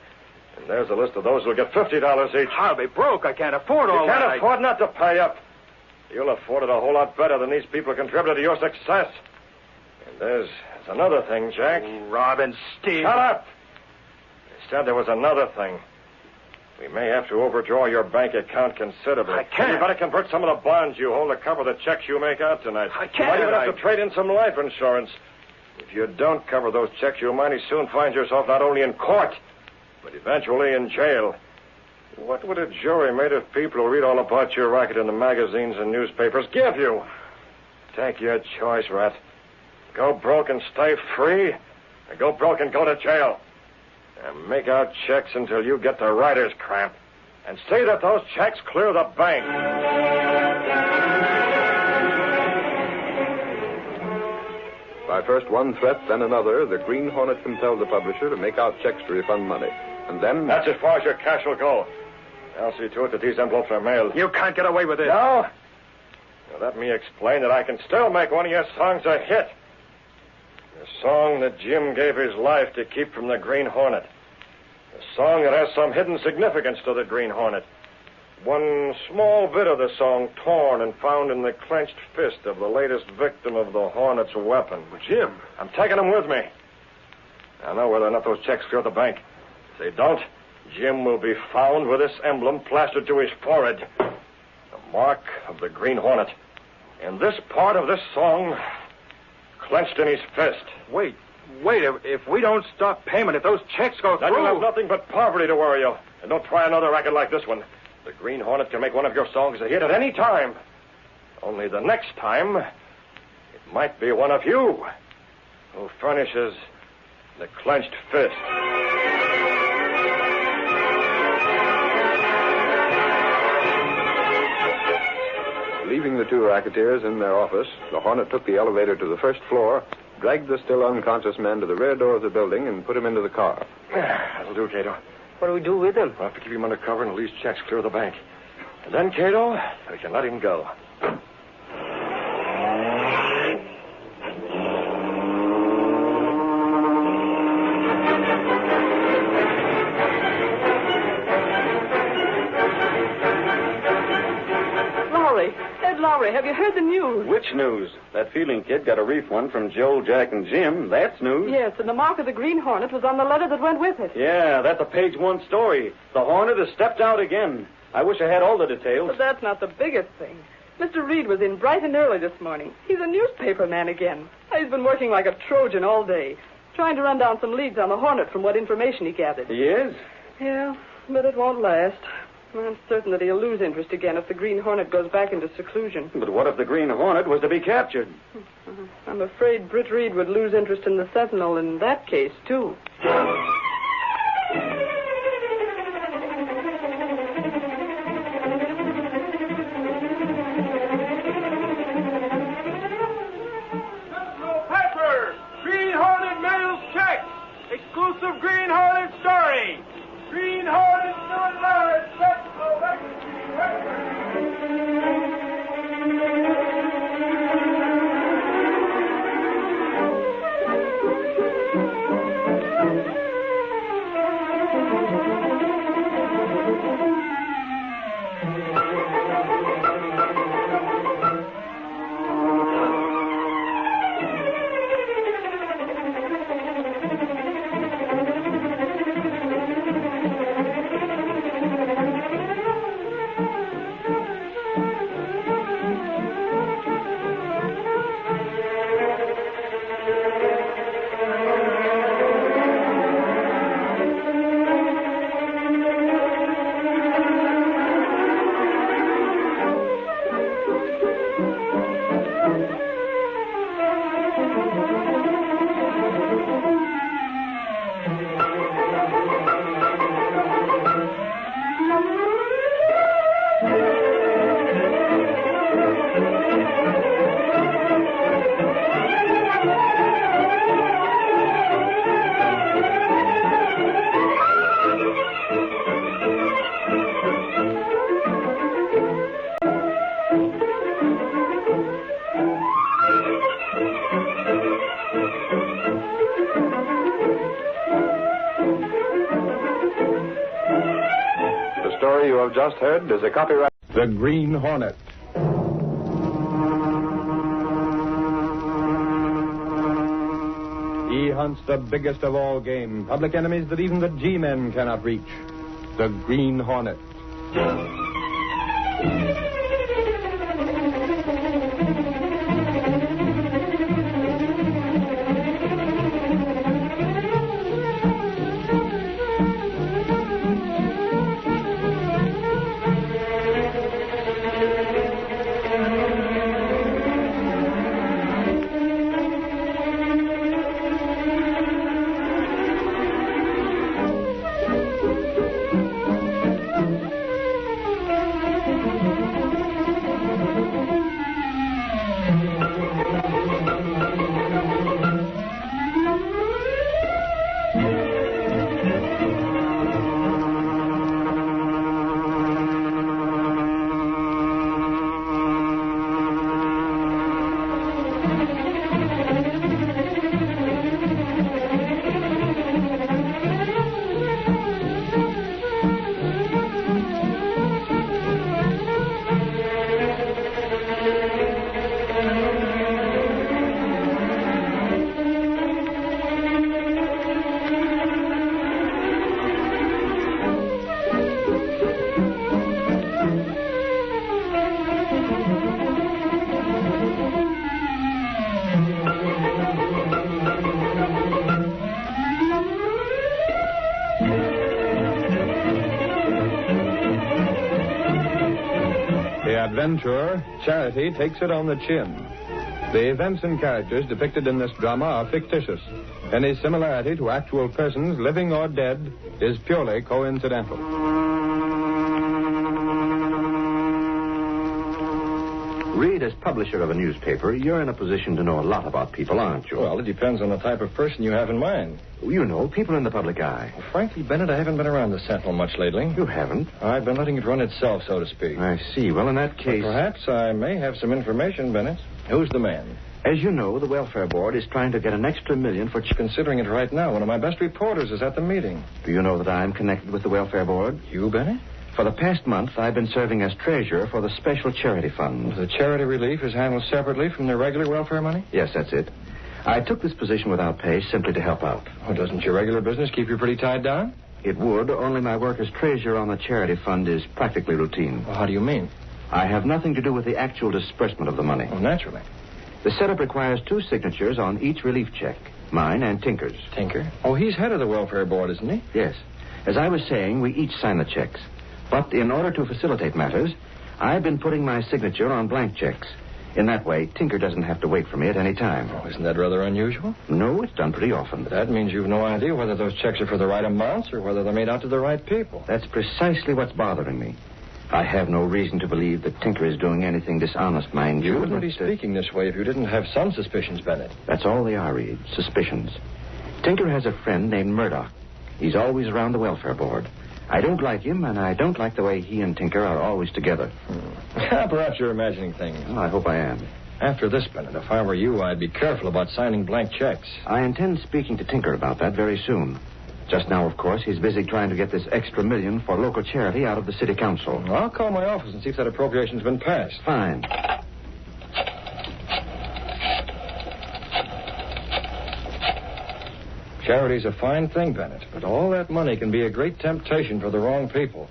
T: And there's a list of those who'll get $50 each.
E: I'll be broke. I can't afford all
T: that. You can't afford not to pay up. You'll afford it a whole lot better than these people who contributed to your success. And there's another thing, Jack.
E: Rob and Steve.
T: Shut up! They said there was another thing. We may have to overdraw your bank account considerably.
E: I can't.
T: You better convert some of the bonds you hold to cover the checks you make out tonight.
E: I can't.
T: You might even have to trade in some life insurance. If you don't cover those checks, you'll mighty soon find yourself not only in court, but eventually in jail. What would a jury made of people who read all about your racket in the magazines and newspapers give you? Take your choice, Rat. Go broke and stay free, or go broke and go to jail. And make out checks until you get the writer's cramp. And see that those checks clear the bank.
C: By first one threat, then another, the Green Hornet compelled the publisher to make out checks to refund money. And then...
T: That's as far as your cash will go. I'll see to it that these envelopes are mailed.
E: You can't get away with it.
T: No? Now, let me explain that I can still make one of your songs a hit. The song that Jim gave his life to keep from the Green Hornet. A song that has some hidden significance to the Green Hornet. One small bit of the song torn and found in the clenched fist of the latest victim of the Hornet's weapon.
E: Jim.
T: I'm taking him with me. I know whether or not those checks clear the bank. If they don't, Jim will be found with this emblem plastered to his forehead. The mark of the Green Hornet. And this part of this song clenched in his fist.
E: Wait. If we don't stop payment, if those checks go through...
T: Then you'll have nothing but poverty to worry you. And don't try another racket like this one. The Green Hornet can make one of your songs a hit at any time. Only the next time, it might be one of you who furnishes the clenched fist.
C: Leaving the two racketeers in their office, the Hornet took the elevator to the first floor, dragged the still unconscious man to the rear door of the building, and put him into the car.
T: That'll do, Kato.
S: What do we do with him?
T: We'll have to keep him under cover until these checks clear the bank. And then, Kato, we can let him go.
U: Lowry, have you heard the news?
A: Which news? That Fielding kid got a refund from Joe, Jack, and Jim. That's news.
U: Yes, and the mark of the Green Hornet was on the letter that went with it.
A: Yeah, that's a page one story. The Hornet has stepped out again. I wish I had all the details.
U: But that's not the biggest thing. Mr. Reid was in bright and early this morning. He's a newspaper man again. He's been working like a Trojan all day, trying to run down some leads on the Hornet from what information he gathered.
A: He is?
U: Yeah, but it won't last. I'm certain that he'll lose interest again if the Green Hornet goes back into seclusion.
A: But what if the Green Hornet was to be captured?
U: I'm afraid Britt Reid would lose interest in the Sentinel in that case, too.
B: Pepper! Green Hornet mails check! Exclusive Green Hornet story! Green Hornet still alive! Let's go back to
C: story you have just heard is a copyright...
H: The Green Hornet. He hunts the biggest of all game, public enemies that even the G-men cannot reach.
C: the Green Hornet. Adventurer, Charity, takes it on the chin. The events and characters depicted in this drama are fictitious. Any similarity to actual persons, living or dead, is purely coincidental.
H: Reid, as publisher of a newspaper, you're in a position to know a lot about people, aren't you?
L: Well, it depends on the type of person you have in mind.
H: You know, people in the public eye.
L: Well, frankly, Bennett, I haven't been around the Sentinel much lately.
H: You haven't?
L: I've been letting it run itself, so to speak.
H: I see. Well, in that case...
L: But perhaps I may have some information, Bennett. Who's the man?
H: As you know, the Welfare Board is trying to get an extra $1 million for...
L: Considering it right now, one of my best reporters is at the meeting.
H: Do you know that I'm connected with the Welfare Board?
L: You, Bennett?
H: For the past month, I've been serving as treasurer for the Special Charity Fund.
L: The charity relief is handled separately from the regular welfare money?
H: Yes, that's it. I took this position without pay simply to help out.
L: Oh, doesn't your regular business keep you pretty tied down?
H: It would, only my work as treasurer on the charity fund is practically routine.
L: Well, how do you mean?
H: I have nothing to do with the actual disbursement of the money.
L: Oh, naturally.
H: The setup requires 2 signatures on each relief check, mine and Tinker's.
L: Tinker? Oh, he's head of the welfare board, isn't he?
H: Yes. As I was saying, we each sign the checks. But in order to facilitate matters, I've been putting my signature on blank checks. In that way, Tinker doesn't have to wait for me at any time.
L: Oh, isn't that rather unusual?
H: No, it's done pretty often.
L: That means you've no idea whether those checks are for the right amounts or whether they're made out to the right people.
H: That's precisely what's bothering me. I have no reason to believe that Tinker is doing anything dishonest, mind you.
L: You wouldn't be speaking this way if you didn't have some suspicions, Bennett.
H: That's all they are, Reid. Suspicions. Tinker has a friend named Murdoch. He's always around the welfare board. I don't like him, and I don't like the way he and Tinker are always together.
L: Perhaps you're imagining things.
H: Well, I hope I am.
L: After this, Bennett, if I were you, I'd be careful about signing blank checks.
H: I intend speaking to Tinker about that very soon. Just now, of course, he's busy trying to get this extra $1 million for local charity out of the city council.
L: I'll call my office and see if that appropriation's been passed.
H: Fine.
L: Charity's a fine thing, Bennett, but all that money can be a great temptation for the wrong people.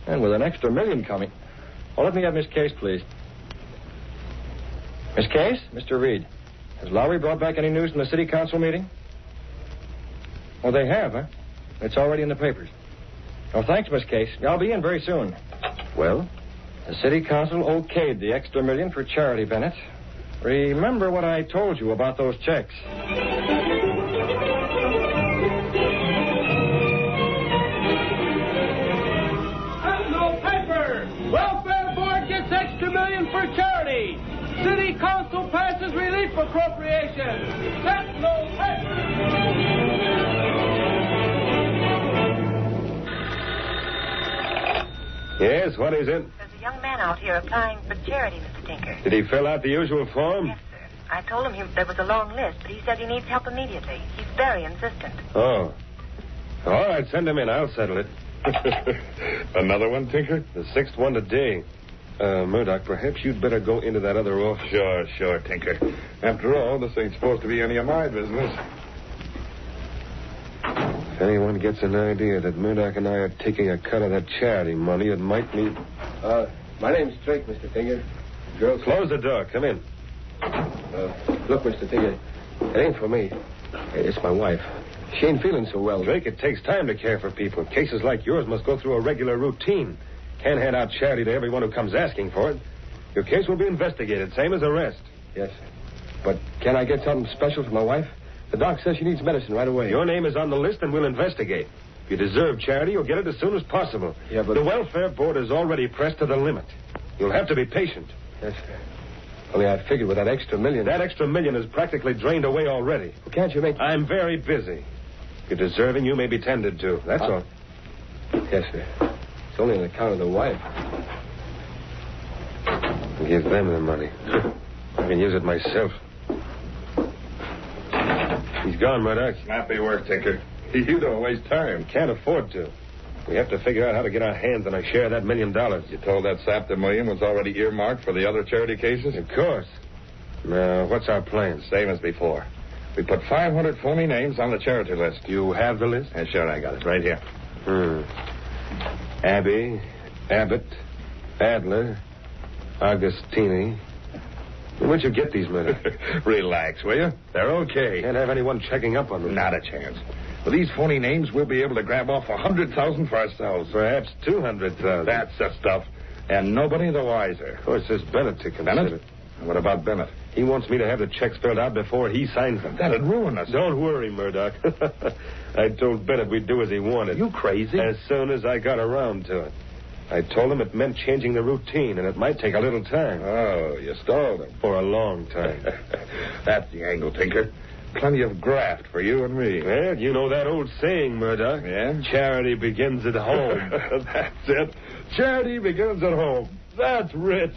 L: And with an extra $1 million coming... Oh, let me have Miss Case, please. Miss Case? Mr. Reid. Has Lowry brought back any news from the city council meeting? Oh, they have, huh? It's already in the papers. Oh, thanks, Miss Case. I'll be in very soon.
H: Well?
L: The city council okayed the extra $1 million for charity, Bennett. Remember what I told you about those checks.
B: Welfare Board gets extra $1 million for charity. City Council passes relief appropriation. Sentinel paper.
L: Yes, what is it?
N: There's a young man out here applying for charity, Mr. Tinker.
L: Did he fill out the usual form?
N: Yes, sir. I told him there was a long list, but he said he needs help immediately. He's very insistent.
L: Oh. All right, send him in. I'll settle it. Another one, Tinker? The 6th one today. Murdoch, perhaps you'd better go into that other office.
C: Sure, Tinker. After all, this ain't supposed to be any of my business.
L: If anyone gets an idea that Murdoch and I are taking a cut of that charity money, it might mean...
M: My name's Drake, Mr. Tinker. Girls...
L: Close the door. Come in.
M: Look, Mr. Tinker, it ain't for me. It's my wife. She ain't feeling so well.
L: Drake, it takes time to care for people. Cases like yours must go through a regular routine. Can't hand out charity to everyone who comes asking for it. Your case will be investigated, same as the rest.
M: Yes. But can I get something special for my wife? The doc says she needs medicine right away.
L: Your name is on the list, and we'll investigate. If you deserve charity, you'll get it as soon as possible.
M: Yeah, but...
L: The welfare board is already pressed to the limit. You'll have to be patient.
M: Yes, sir. Only I figured with that extra million...
L: That extra million is practically drained away already.
M: Well, can't you make...
L: I'm very busy. If you're deserving, you may be tended to. That's all.
M: Yes, sir. It's only on account of the wife.
L: Give them the money. I can use it myself. He's gone, Murdoch.
C: Snappy work, Tinker. You don't waste time.
L: Can't afford to. We have to figure out how to get our hands on a share of that $1 million.
C: You told that sap the million was already earmarked for the other charity cases?
L: Of course. Now, what's our plan?
C: Same as before. We put 500 phony names on the charity list.
L: You have the list?
C: Yeah, sure, I got it right here.
L: Abbey, Abbott, Adler, Augustini. Where'd you get these men?
C: Relax, will you? They're okay.
L: Can't have anyone checking up on them.
C: Not a chance. With these phony names, we'll be able to grab off 100,000 for ourselves.
L: Perhaps 200,000.
C: That's the stuff. And nobody the wiser.
L: Of course, there's Bennett to consider.
C: Bennett? What about Bennett?
L: He wants me to have the checks filled out before he signs them.
C: That'd ruin us.
L: Don't worry, Murdoch. I told Bennett we'd do as he wanted.
C: You crazy?
L: As soon as I got around to it. I told him it meant changing the routine, and it might take a little time.
C: Oh, you stalled him.
L: For a long time.
C: That's the angle, Tinker. Plenty of graft for you and me.
L: Well, you know that old saying, Murdoch.
C: Yeah?
L: Charity begins at home.
C: That's it. Charity begins at home.
L: That's rich.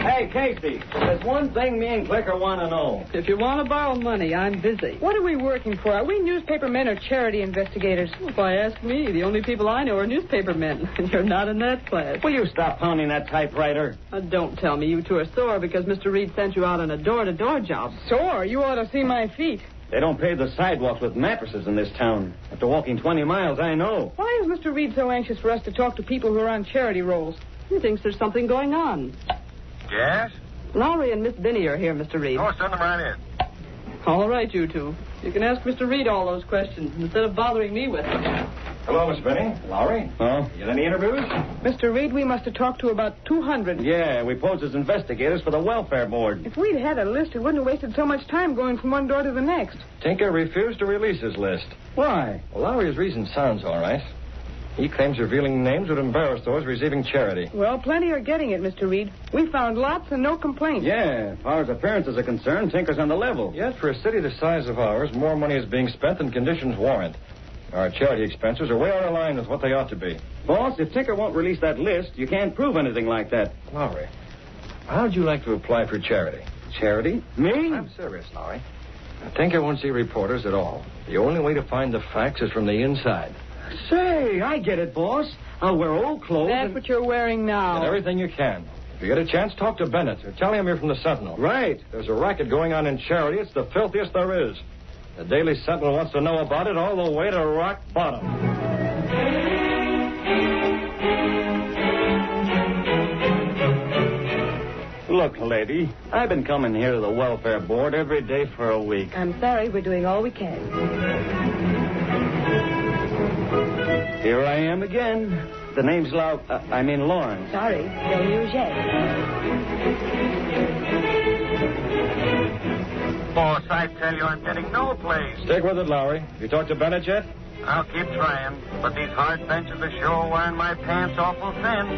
R: Hey, Casey, there's one thing me and Clicker want to know.
U: If you want to borrow money, I'm busy. What are we working for? Are we newspapermen or charity investigators? If I ask me, the only people I know are newspapermen, and you're not in that class.
R: Will you stop pounding that typewriter?
U: Don't tell me you two are sore because Mr. Reid sent you out on a door-to-door job. Sore? You ought to see my feet.
R: They don't pave the sidewalks with mattresses in this town. After walking 20 miles, I know.
U: Why is Mr. Reid so anxious for us to talk to people who are on charity rolls? He thinks there's something going on.
T: Yes?
U: Lowry and Miss Binney are here, Mr. Reid.
T: Oh, send them right in.
U: All right, you two. You can ask Mr. Reid all those questions instead of bothering me with them.
R: Hello, Miss Benny. Lowry?
L: Oh?
R: You got any interviews?
U: Mr. Reid, we must have talked to about 200.
R: Yeah, we posed as investigators for the welfare board.
U: If we'd had a list, it wouldn't have wasted so much time going from one door to the next.
R: Tinker refused to release his list. Why?
M: Well, Lowry's reason sounds all right. He claims revealing names would embarrass those receiving charity.
U: Well, plenty are getting it, Mr. Reid. We found lots and no complaints.
R: Yeah, as far as appearances are concerned, Tinker's on the level.
M: Yes, for a city the size of ours, more money is being spent than conditions warrant. Our charity expenses are way out of line with what they ought to be.
R: Boss, if Tinker won't release that list, you can't prove anything like that.
M: Lowry, how'd you like to apply for charity?
R: Charity? Me?
M: I'm serious, Lowry. Tinker won't see reporters at all. The only way to find the facts is from the inside.
R: Say, I get it, boss. I'll wear old clothes.
U: That's what you're wearing now.
M: Get everything you can. If you get a chance, talk to Bennett or tell him you're from the Sentinel.
R: Right.
M: There's a racket going on in charity. It's the filthiest there is. The Daily Sentinel wants to know about it all the way to rock bottom.
R: Look, lady, I've been coming here to the welfare board every day for a week.
U: I'm sorry, we're doing all we can.
R: Here I am again. The name's Lawrence.
U: Sorry, no news yet.
T: Boss, I tell you, I'm getting no place.
M: Stick with it, Lowry. You talked to Bennett yet?
T: I'll keep trying, but these hard benches are sure wearing my pants awful thin.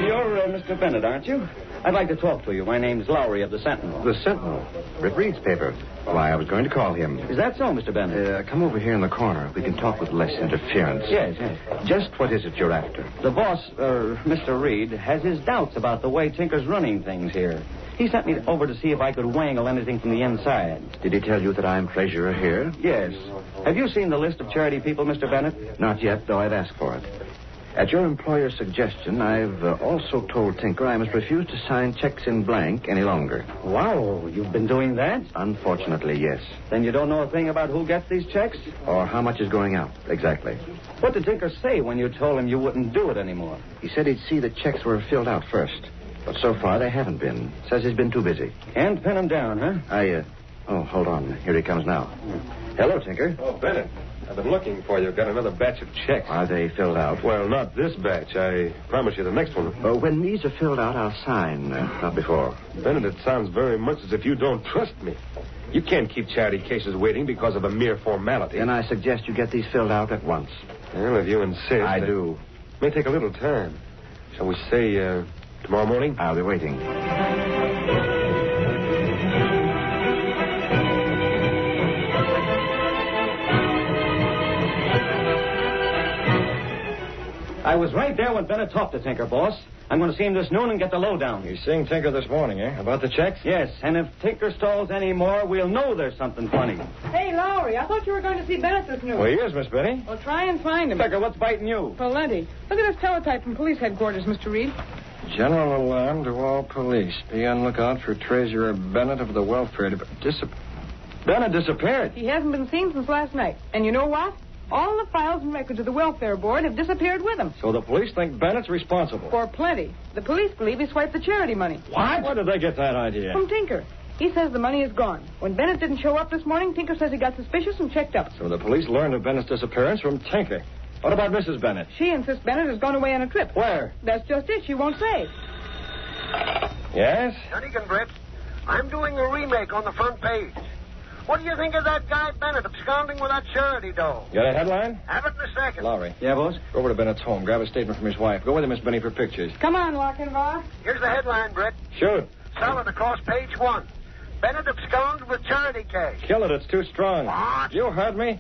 R: You're Mr. Bennett, aren't you? I'd like to talk to you. My name's Lowry of the Sentinel.
H: The Sentinel? Britt Reid's paper. Why, I was going to call him.
R: Is that so, Mr. Bennett?
H: Come over here in the corner. We can talk with less interference.
R: Yes.
H: Just what is it you're after?
R: The boss, Mr. Reid, has his doubts about the way Tinker's running things here. He sent me over to see if I could wangle anything from the inside.
H: Did he tell you that I'm treasurer here?
R: Yes. Have you seen the list of charity people, Mr. Bennett?
H: Not yet, though I've asked for it. At your employer's suggestion, I've also told Tinker I must refuse to sign checks in blank any longer.
R: Wow, you've been doing that?
H: Unfortunately, yes.
R: Then you don't know a thing about who gets these checks?
H: Or how much is going out, exactly.
R: What did Tinker say when you told him you wouldn't do it anymore?
H: He said he'd see the checks were filled out first. But so far, they haven't been. Says he's been too busy.
R: Can't pin him down, huh?
H: Oh, hold on. Here he comes now. Hello, Tinker.
L: Oh, Bennett. I've been looking for you. Got another batch of checks.
H: Are they filled out?
L: Well, not this batch. I promise you the next one.
H: When these are filled out, I'll sign. Not before.
L: Bennett, it sounds very much as if you don't trust me. You can't keep charity cases waiting because of a mere formality.
H: Then I suggest you get these filled out at once.
L: Well, if you insist.
H: I do.
L: It may take a little time. Shall we say, tomorrow morning?
H: I'll be waiting.
R: I was right there when Bennett talked to Tinker, boss. I'm going to see him this noon and get the lowdown.
M: You're seeing Tinker this morning, eh? About the checks?
R: Yes, and if Tinker stalls any more, we'll know there's something funny.
U: Hey, Lowry, I thought you were going to see Bennett this noon.
M: Well, he is, Miss Betty.
U: Well, try and find him.
R: Tinker, what's biting you?
U: Plenty. Look at this teletype from police headquarters, Mr. Reid.
M: General alarm to all police. Be on lookout for Treasurer Bennett of the Welfare Department. Bennett disappeared.
U: He hasn't been seen since last night. And you know what? All the files and records of the Welfare Board have disappeared with him.
M: So the police think Bennett's responsible.
U: For plenty. The police believe he swiped the charity money.
M: What? Where did they get that idea?
U: From Tinker. He says the money is gone. When Bennett didn't show up this morning, Tinker says he got suspicious and checked up.
M: So the police learned of Bennett's disappearance from Tinker. What about Mrs. Bennett?
U: She insists Bennett has gone away on a trip.
M: Where?
U: That's just it. She won't say.
M: Yes?
K: Dunnigan, Britt. I'm doing a remake on the front page. What do you think of that guy Bennett absconding with that charity dough?
M: Got a headline?
K: Have it in a second.
M: Lowry.
R: Yeah, boss?
M: Go over to Bennett's home. Grab a statement from his wife. Go with him, Miss Benny, for pictures.
U: Come on, Lochinvar.
K: Here's the headline, Britt.
M: Shoot.
K: Solid across page 1. Bennett absconds with charity cash.
M: Kill it. It's too strong.
K: What?
M: You heard me.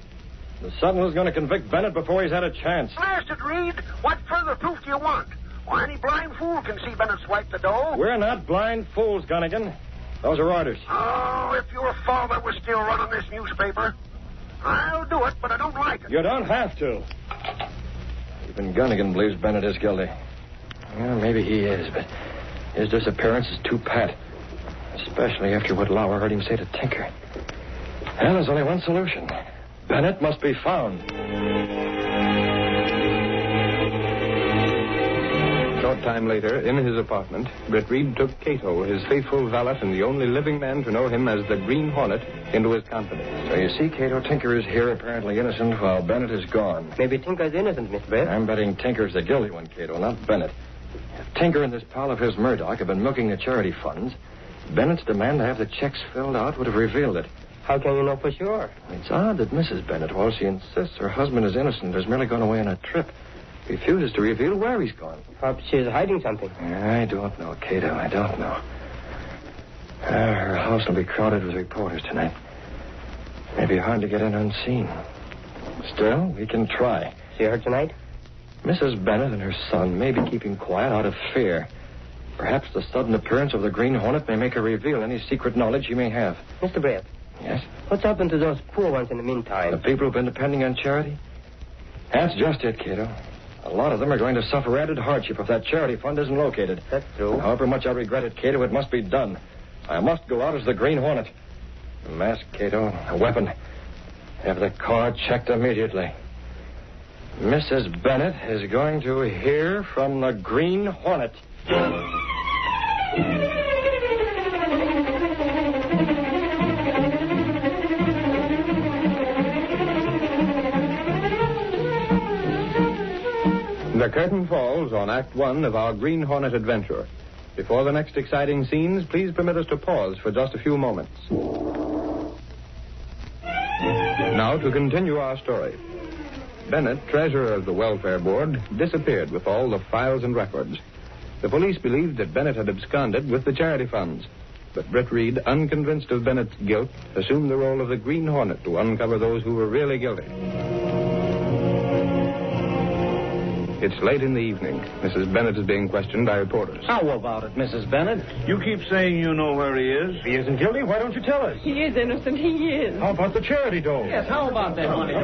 M: The Sentinel's going to convict Bennett before he's had a chance.
K: Blasted, Reid. What further proof do you want? Why, any blind fool can see Bennett swipe the dough.
M: We're not blind fools, Gunnigan. Those are orders.
K: Oh, if your father was still running this newspaper, I'll do it, but I don't like it.
M: You don't have to. Even Gunnigan believes Bennett is guilty. Well, maybe he is, but his disappearance is too pat. Especially after what Lauer heard him say to Tinker. Well, there's only one solution. Bennett must be found. A short time later, in his apartment, Britt Reid took Kato, his faithful valet and the only living man to know him as the Green Hornet, into his confidence. So you see, Kato, Tinker is here apparently innocent while Bennett is gone.
D: Maybe Tinker's innocent, Miss Britt.
M: I'm betting Tinker's the guilty one, Kato, not Bennett. If Tinker and this pal of his, Murdoch, have been milking the charity funds, Bennett's demand to have the checks filled out would have revealed it.
D: How can you know for sure?
M: It's odd that Mrs. Bennett, while she insists her husband is innocent, has merely gone away on a trip, refuses to reveal where he's gone.
D: Perhaps she's hiding something.
M: I don't know, Kato. I don't know. Her house will be crowded with reporters tonight. Maybe hard to get in unseen. Still, we can try.
D: See her tonight?
M: Mrs. Bennett and her son may be keeping quiet out of fear. Perhaps the sudden appearance of the Green Hornet may make her reveal any secret knowledge she may have.
D: Mr. Britt.
M: Yes?
D: What's happened to those poor ones in the meantime?
M: The people who've been depending on charity? That's just it, Kato. A lot of them are going to suffer added hardship if that charity fund isn't located.
D: That's true.
M: However much I regret it, Kato, it must be done. I must go out as the Green Hornet. A mask, Kato, a weapon. Have the car checked immediately. Mrs. Bennett is going to hear from the Green Hornet.
C: The curtain falls on Act One of our Green Hornet adventure. Before the next exciting scenes, please permit us to pause for just a few moments. Now to continue our story. Bennett, treasurer of the Welfare Board, disappeared with all the files and records. The police believed that Bennett had absconded with the charity funds. But Britt Reid, unconvinced of Bennett's guilt, assumed the role of the Green Hornet to uncover those who were really guilty. It's late in the evening. Mrs. Bennett is being questioned by reporters.
R: How about it, Mrs. Bennett?
O: You keep saying you know where he is.
R: If he isn't guilty, why don't you tell us?
U: He is innocent. He is.
O: How about the charity dough?
R: Yes, how about that money?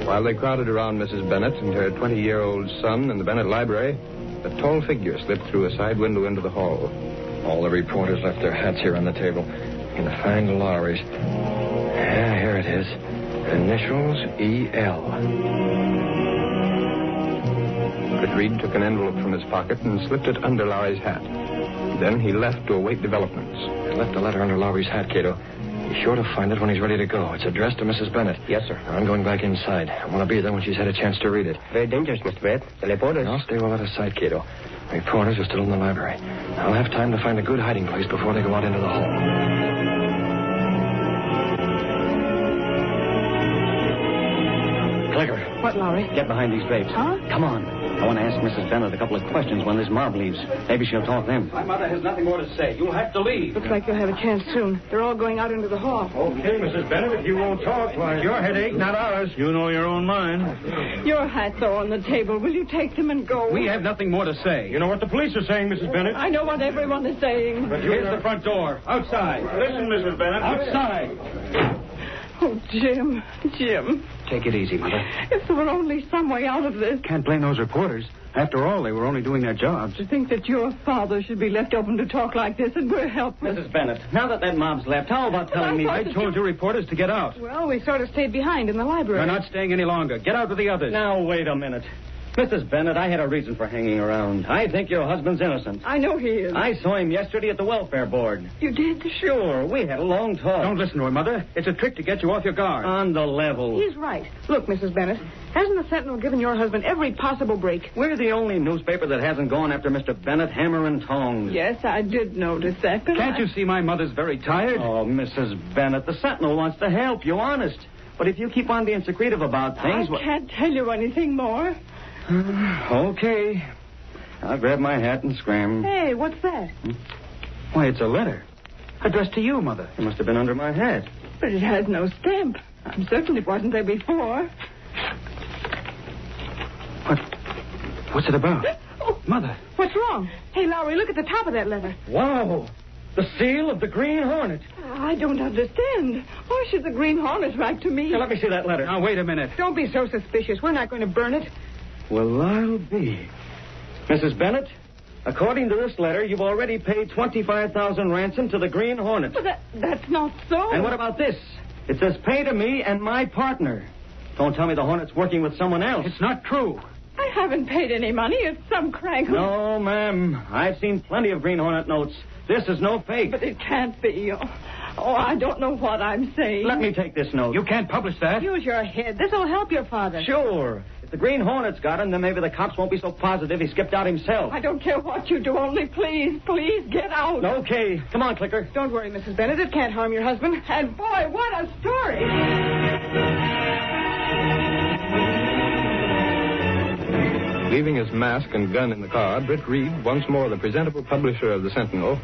C: While they crowded around Mrs. Bennett and her 20-year-old son in the Bennett library, a tall figure slipped through a side window into the hall.
M: All the reporters left their hats here on the table. In the fine lorries. Yeah, here it is. Initials E.L.
C: Britt Reid took an envelope from his pocket and slipped it under Lowry's hat. Then he left to await developments.
M: I left a letter under Lowry's hat, Kato. He's sure to find it when he's ready to go. It's addressed to Mrs. Bennett.
D: Yes, sir.
M: I'm going back inside. I want to be there when she's had a chance to read it.
D: Very dangerous, Mr. Brett. The reporters.
M: I'll stay well out of sight, Kato. The reporters are still in the library. I'll have time to find a good hiding place before they go out into the hall.
R: Clicker.
U: What, Lowry?
R: Get behind these drapes.
U: Huh?
R: Come on. I want to ask Mrs. Bennett a couple of questions when this mob leaves. Maybe she'll talk them.
E: My mother has nothing more to say. You'll have to leave.
U: Looks like you'll have a chance soon. They're all going out into the hall.
O: Okay, Mrs. Bennett, if you won't talk, why, it's your headache, not ours. You know your own mind.
U: Your hats are on the table. Will you take them and go?
E: We have nothing more to say.
O: You know what the police are saying, Mrs. Bennett?
U: I know what everyone is saying.
O: But
E: Here's the front door. Outside.
O: Listen, Mrs. Bennett.
E: Outside.
U: Oh, Jim. Jim.
R: Take it easy, Mother.
U: If there were only some way out of this.
R: Can't blame those reporters. After all, they were only doing their jobs.
U: To think that your father should be left open to talk like this and we're helpless.
R: Mrs. Bennett, now that mob's left, how about telling me?
E: I told you reporters to get out.
U: Well, we sort of stayed behind in the library.
E: We're not staying any longer. Get out with the others.
R: Now, wait a minute. Mrs. Bennett, I had a reason for hanging around. I think your husband's innocent.
U: I know he is.
R: I saw him yesterday at the welfare board.
U: You did?
R: Sure. We had a long talk.
E: Don't listen to him, Mother. It's a trick to get you off your guard.
R: On the level.
U: He's right. Look, Mrs. Bennett, hasn't the Sentinel given your husband every possible break?
R: We're the only newspaper that hasn't gone after Mr. Bennett hammer and tongs.
U: Yes, I did notice that, but
E: Can't you see my mother's very tired?
R: Oh, Mrs. Bennett, the Sentinel wants to help you, honest. But if you keep on being secretive about things...
U: I can't tell you anything more.
R: Okay. I'll grab my hat and scram.
U: Hey, what's that?
R: Why, it's a letter. Addressed to you, Mother. It must have been under my hat.
U: But it has no stamp. I'm certain it wasn't there before.
R: What's it about?
U: Oh,
R: Mother.
U: What's wrong? Hey, Lowry, look at the top of that letter.
R: Wow. The seal of the Green Hornet.
U: I don't understand. Why should the Green Hornet write to me?
R: Now, let me see that letter.
E: Now, wait a minute.
U: Don't be so suspicious. We're not going to burn it.
R: Well, I'll be. Mrs. Bennett, according to this letter, you've already paid $25,000 ransom to the Green Hornet.
U: But that's not so.
R: And what about this? It says pay to me and my partner. Don't tell me the Hornet's working with someone else.
E: It's not true.
U: I haven't paid any money. It's some crank.
R: No, ma'am. I've seen plenty of Green Hornet notes. This is no fake.
U: But it can't be. Oh, I don't know what I'm saying.
R: Let me take this note.
E: You can't publish that.
U: Use your head. This'll help your father.
R: Sure. If the Green Hornet's got him, then maybe the cops won't be so positive he skipped out himself.
U: I don't care what you do. Only please get out.
R: Okay. Come on, Clicker.
U: Don't worry, Mrs. Bennett. It can't harm your husband. And boy, what a story.
C: Leaving his mask and gun in the car, Britt Reid, once more the presentable publisher of the Sentinel,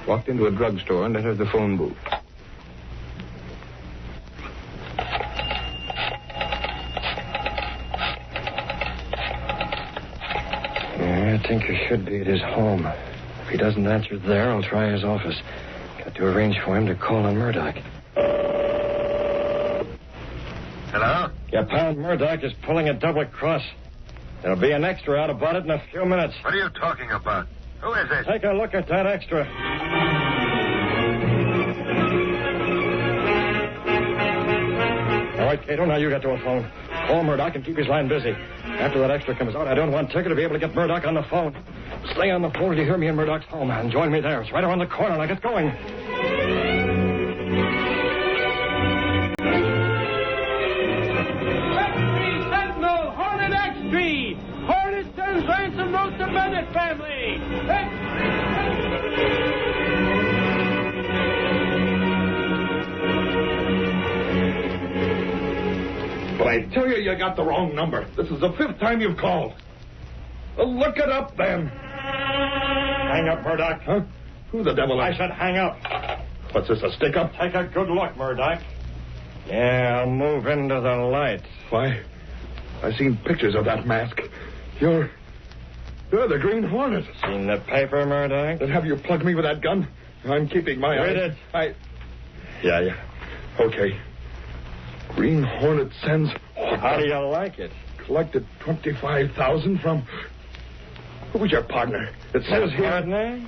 C: walked into a drugstore and entered the phone booth.
M: Yeah, Tinker should be at his home. If he doesn't answer there, I'll try his office. Got to arrange for him to call on Murdoch.
T: Hello?
O: Your pal Murdoch is pulling a double cross. There'll be an extra out about it in a few minutes.
T: What are you talking about? Who is it?
O: Take a look at that extra. All right, Kato, now you get to a phone. Call Murdoch and keep his line busy. After that extra comes out, I don't want Tinker to be able to get Murdoch on the phone. Stay on the phone till you hear me in Murdoch's home and join me there. It's right around the corner. Now get going.
B: Sentinel, Hornet X3. Hornet sends ransom note to Bennett family.
O: But I tell you got the wrong number. This is the 5th time you've called. Well, look it up, then. Hang up, Murdoch.
C: Huh? Who the devil?
O: I said hang up.
C: What's this, a stick-up?
O: Take a good look, Murdoch. Yeah, I'll move into the light.
C: Why, I've seen pictures of that mask. You're the Green Hornet.
O: Seen the paper, Murdoch?
C: Then have you plugged me with that gun? I'm keeping my
O: Read
C: eyes.
O: it.
C: Yeah. Okay. Green Hornet sends...
O: How do you like it?
C: Collected $25,000 from... Who's your partner? It says here...
O: Partner?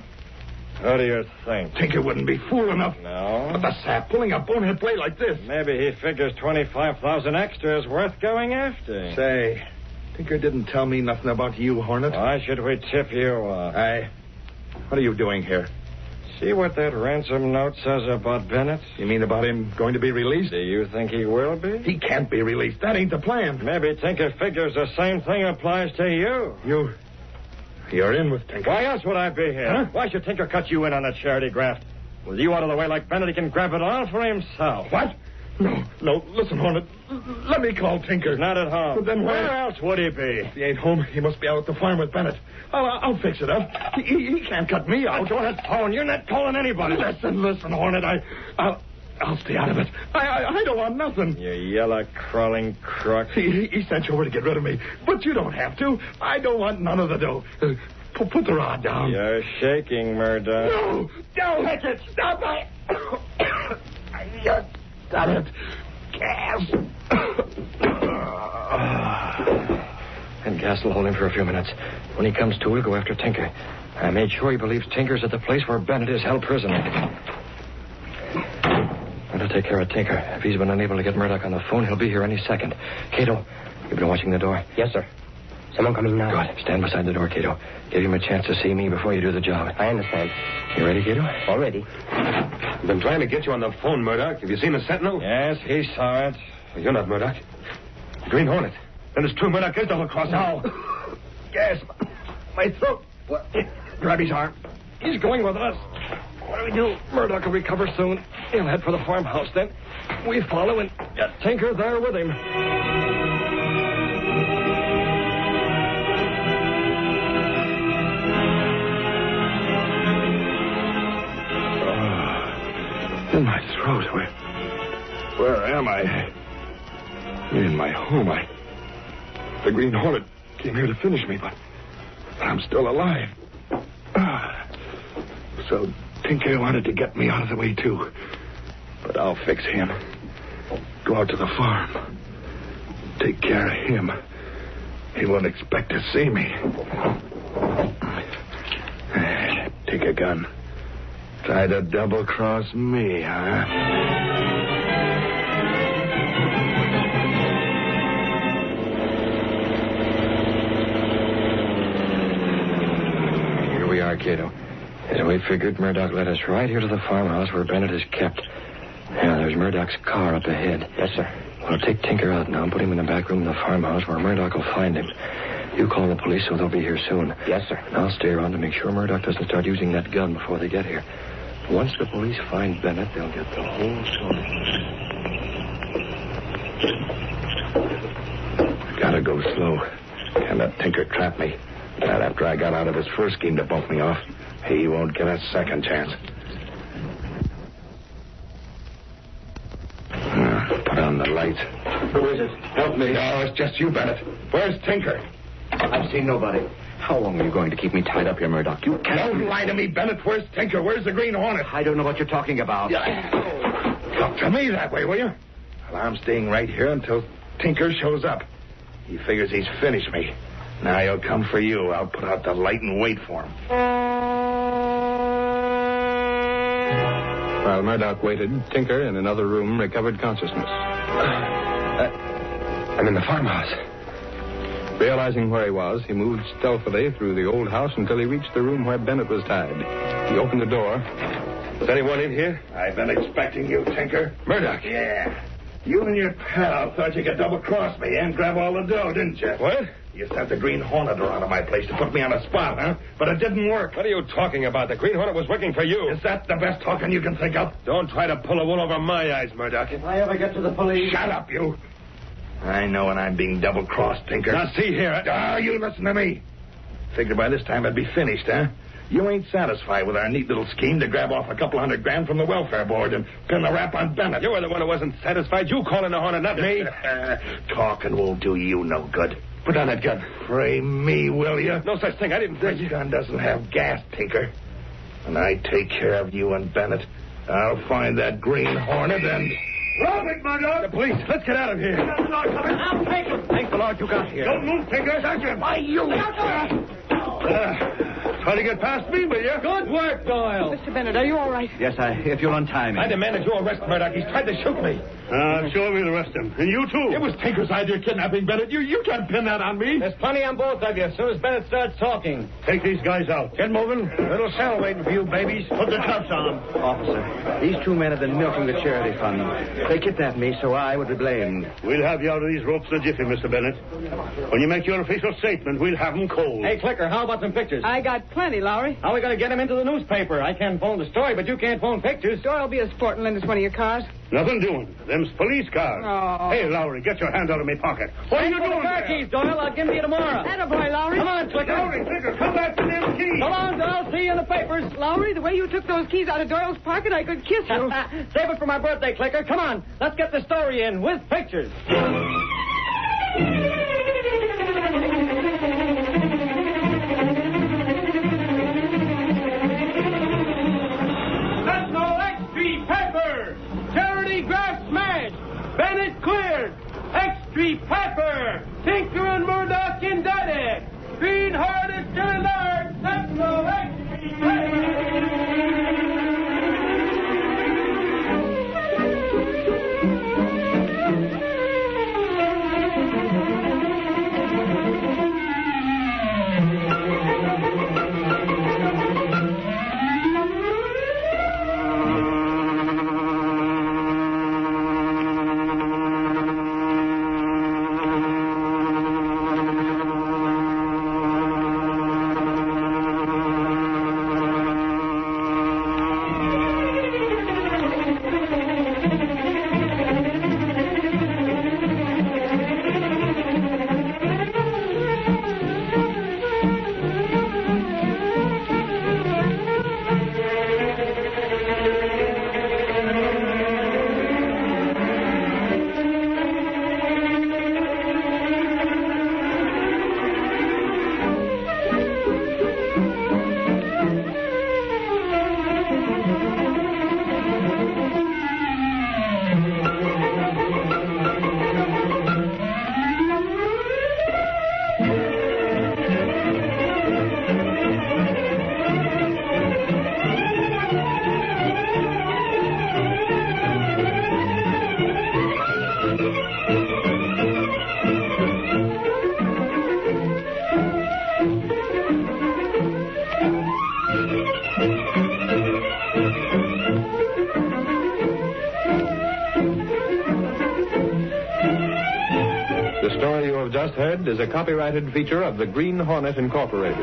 O: Who do you think?
C: Tinker wouldn't be fool enough.
O: No.
C: But the sap pulling a bonehead play like this.
O: Maybe he figures 25,000 extra is worth going after.
C: Say, Tinker didn't tell me nothing about you, Hornet.
O: Why should we tip you off?
C: What are you doing here?
O: See what that ransom note says about Bennett?
C: You mean about him going to be released?
O: Do you think he will be?
C: He can't be released. That ain't the plan.
O: Maybe Tinker figures the same thing applies to you.
C: You're in with Tinker.
O: Why else would I be here?
C: Huh?
O: Why should Tinker cut you in on a charity graft? With you out of the way like Bennett, he can grab it all for himself.
C: What? No. Listen, Hornet. Let me call Tinker.
O: He's not at home.
C: Well, then
O: where else would he be?
C: If he ain't home, he must be out at the farm with Bennett. I'll fix it up. He can't cut me out.
O: Go ahead, phone. You're not calling anybody.
C: Listen, Hornet. I'll stay out of it. I don't want nothing.
O: You yellow, crawling crook.
C: He sent you over to get rid of me. But you don't have to. I don't want none of the dough. Put the rod down.
O: You're shaking, Murdoch.
C: No! Take it! Stop it! Got it. Gas.
O: And gas will hold him for a few minutes. When he comes to, we'll go after Tinker. I made sure he believes Tinker's at the place where Bennett is held prisoner. And I'll take care of Tinker. If he's been unable to get Murdoch on the phone, he'll be here any second. Kato, you've been watching the door?
D: Yes, sir. Someone coming now.
O: Good. Stand beside the door, Kato. Give him a chance to see me before you do the job.
D: I understand.
O: You ready, Kato?
D: All ready.
L: I've been trying to get you on the phone, Murdoch. Have you seen the Sentinel?
O: Yes, he saw it.
L: Well, you're not Murdoch. The Green Hornet. Then it's true Murdoch is double-crossing.
O: No.
C: Gas. My throat. What? Grab his arm.
O: He's going with us. What do we do? Murdoch will recover soon. He'll head for the farmhouse then. We follow and get Tinker there with him.
C: In my throat. Where am I? In my home. The Green Hornet came here to finish me, but I'm still alive. So Tinker wanted to get me out of the way, too. But I'll fix him. Go out to the farm. Take care of him. He won't expect to see me. Take a gun. Try to double-cross me, huh?
O: Here we are, Kato. As we figured, Murdoch led us right here to the farmhouse where Bennett is kept. Yeah, there's Murdoch's car up ahead.
D: Yes, sir.
O: We'll take Tinker out now and put him in the back room of the farmhouse where Murdoch will find him. You call the police so they'll be here soon.
D: Yes, sir.
O: And I'll stay around to make sure Murdoch doesn't start using that gun before they get here. Once the police find Bennett, they'll get the whole story.
C: Gotta go slow. Can't let Tinker trap me. Not after I got out of his first scheme to bump me off. He won't get a second chance. Put on the lights.
D: Who is it?
C: Help me. No, it's just you, Bennett. Where's Tinker?
D: I've seen nobody.
H: How long are you going to keep me tied up here, Murdoch? You can't...
C: Don't lie to me, Bennett. Where's Tinker? Where's the Green Hornet?
H: I don't know what you're talking about.
C: Talk to me that way, will you? Well, I'm staying right here until Tinker shows up. He figures he's finished me. Now he'll come for you. I'll put out the light and wait for him.
P: While Murdoch waited, Tinker, in another room, recovered consciousness.
C: I'm in the farmhouse.
P: Realizing where he was, he moved stealthily through the old house until he reached the room where Bennett was tied. He opened the door.
C: Is anyone in here? I've been expecting you, Tinker. Murdoch. Yeah. You and your pal thought you could double-cross me and grab all the dough, didn't you?
L: What?
C: You sent the Green Hornet around to my place to put me on a spot, huh? But it didn't work.
L: What are you talking about? The Green Hornet was working for you.
C: Is that the best talking you can think of?
L: Don't try to pull a wool over my eyes, Murdoch.
U: If I ever get to the police...
C: Shut up, you. I know when I'm being double-crossed, Tinker.
L: Now, see here.
C: You listen to me.
G: Figured by this time I'd be finished, huh? You ain't satisfied with our neat little scheme to grab off a couple $100,000 from the welfare board and pin the rap on Bennett.
O: You were the one who wasn't satisfied. You calling the Hornet, not me.
G: Talking won't do you no good. Put down that gun. Pray me, will you?
O: No such thing. I didn't
G: This gun doesn't have gas, Tinker. When I take care of you and Bennett, I'll find that Green Hornet and...
O: Drop it, Murdoch! The police. Let's get out of here.
B: I'll take him.
O: Thank the Lord you got here.
G: Don't move, Tinker. That's it. Why, you...
O: Try to get past me, will you?
U: Good work, Doyle. Mr. Bennett, are you all right?
R: Yes, if you'll untie me.
O: I demand that you arrest Murdoch. He's tried to shoot me.
G: I'm sure we'll arrest him. And you, too.
O: It was Tinker's idea kidnapping Bennett. You can't pin that on me.
R: There's plenty on both of you as soon as Bennett starts talking.
G: Take these guys out.
O: Get moving. Little cell waiting for you, babies. Put the cuffs on them.
R: Officer, these two men have been milking the charity fund. They kidnapped me, so I would be blamed.
G: We'll have you out of these ropes in a jiffy, Mr. Bennett. When you make your official statement, we'll have them cold.
R: Hey, Clicker, how about some pictures?
U: I got plenty, Lowry.
R: How are we going to get them into the newspaper? I can't phone the story, but you can't phone pictures.
U: Doyle, be a sport and lend us one of your cars.
G: Nothing doing. Them's police cars.
U: Oh.
G: Hey, Lowry, get your hand out of my pocket. What are you doing
R: the car
G: there?
R: keys, Doyle. I'll give them to you tomorrow.
U: Attaboy, Lowry.
R: Come on, Clicker.
G: Lowry, Tinker, come back to them keys.
R: Come on, Doyle. See you in the papers.
U: Lowry, the way you took those keys out of Doyle's pocket, I could kiss you.
R: Save it for my birthday, Clicker. Come on. Let's get the story in with pictures.
B: Bennett cleared. Extreme Pepper. Tinker and Murdoch indicted. Green Hornet still alert. Central Extreme Pepper.
C: The story you have just heard is a copyrighted feature of the Green Hornet Incorporated.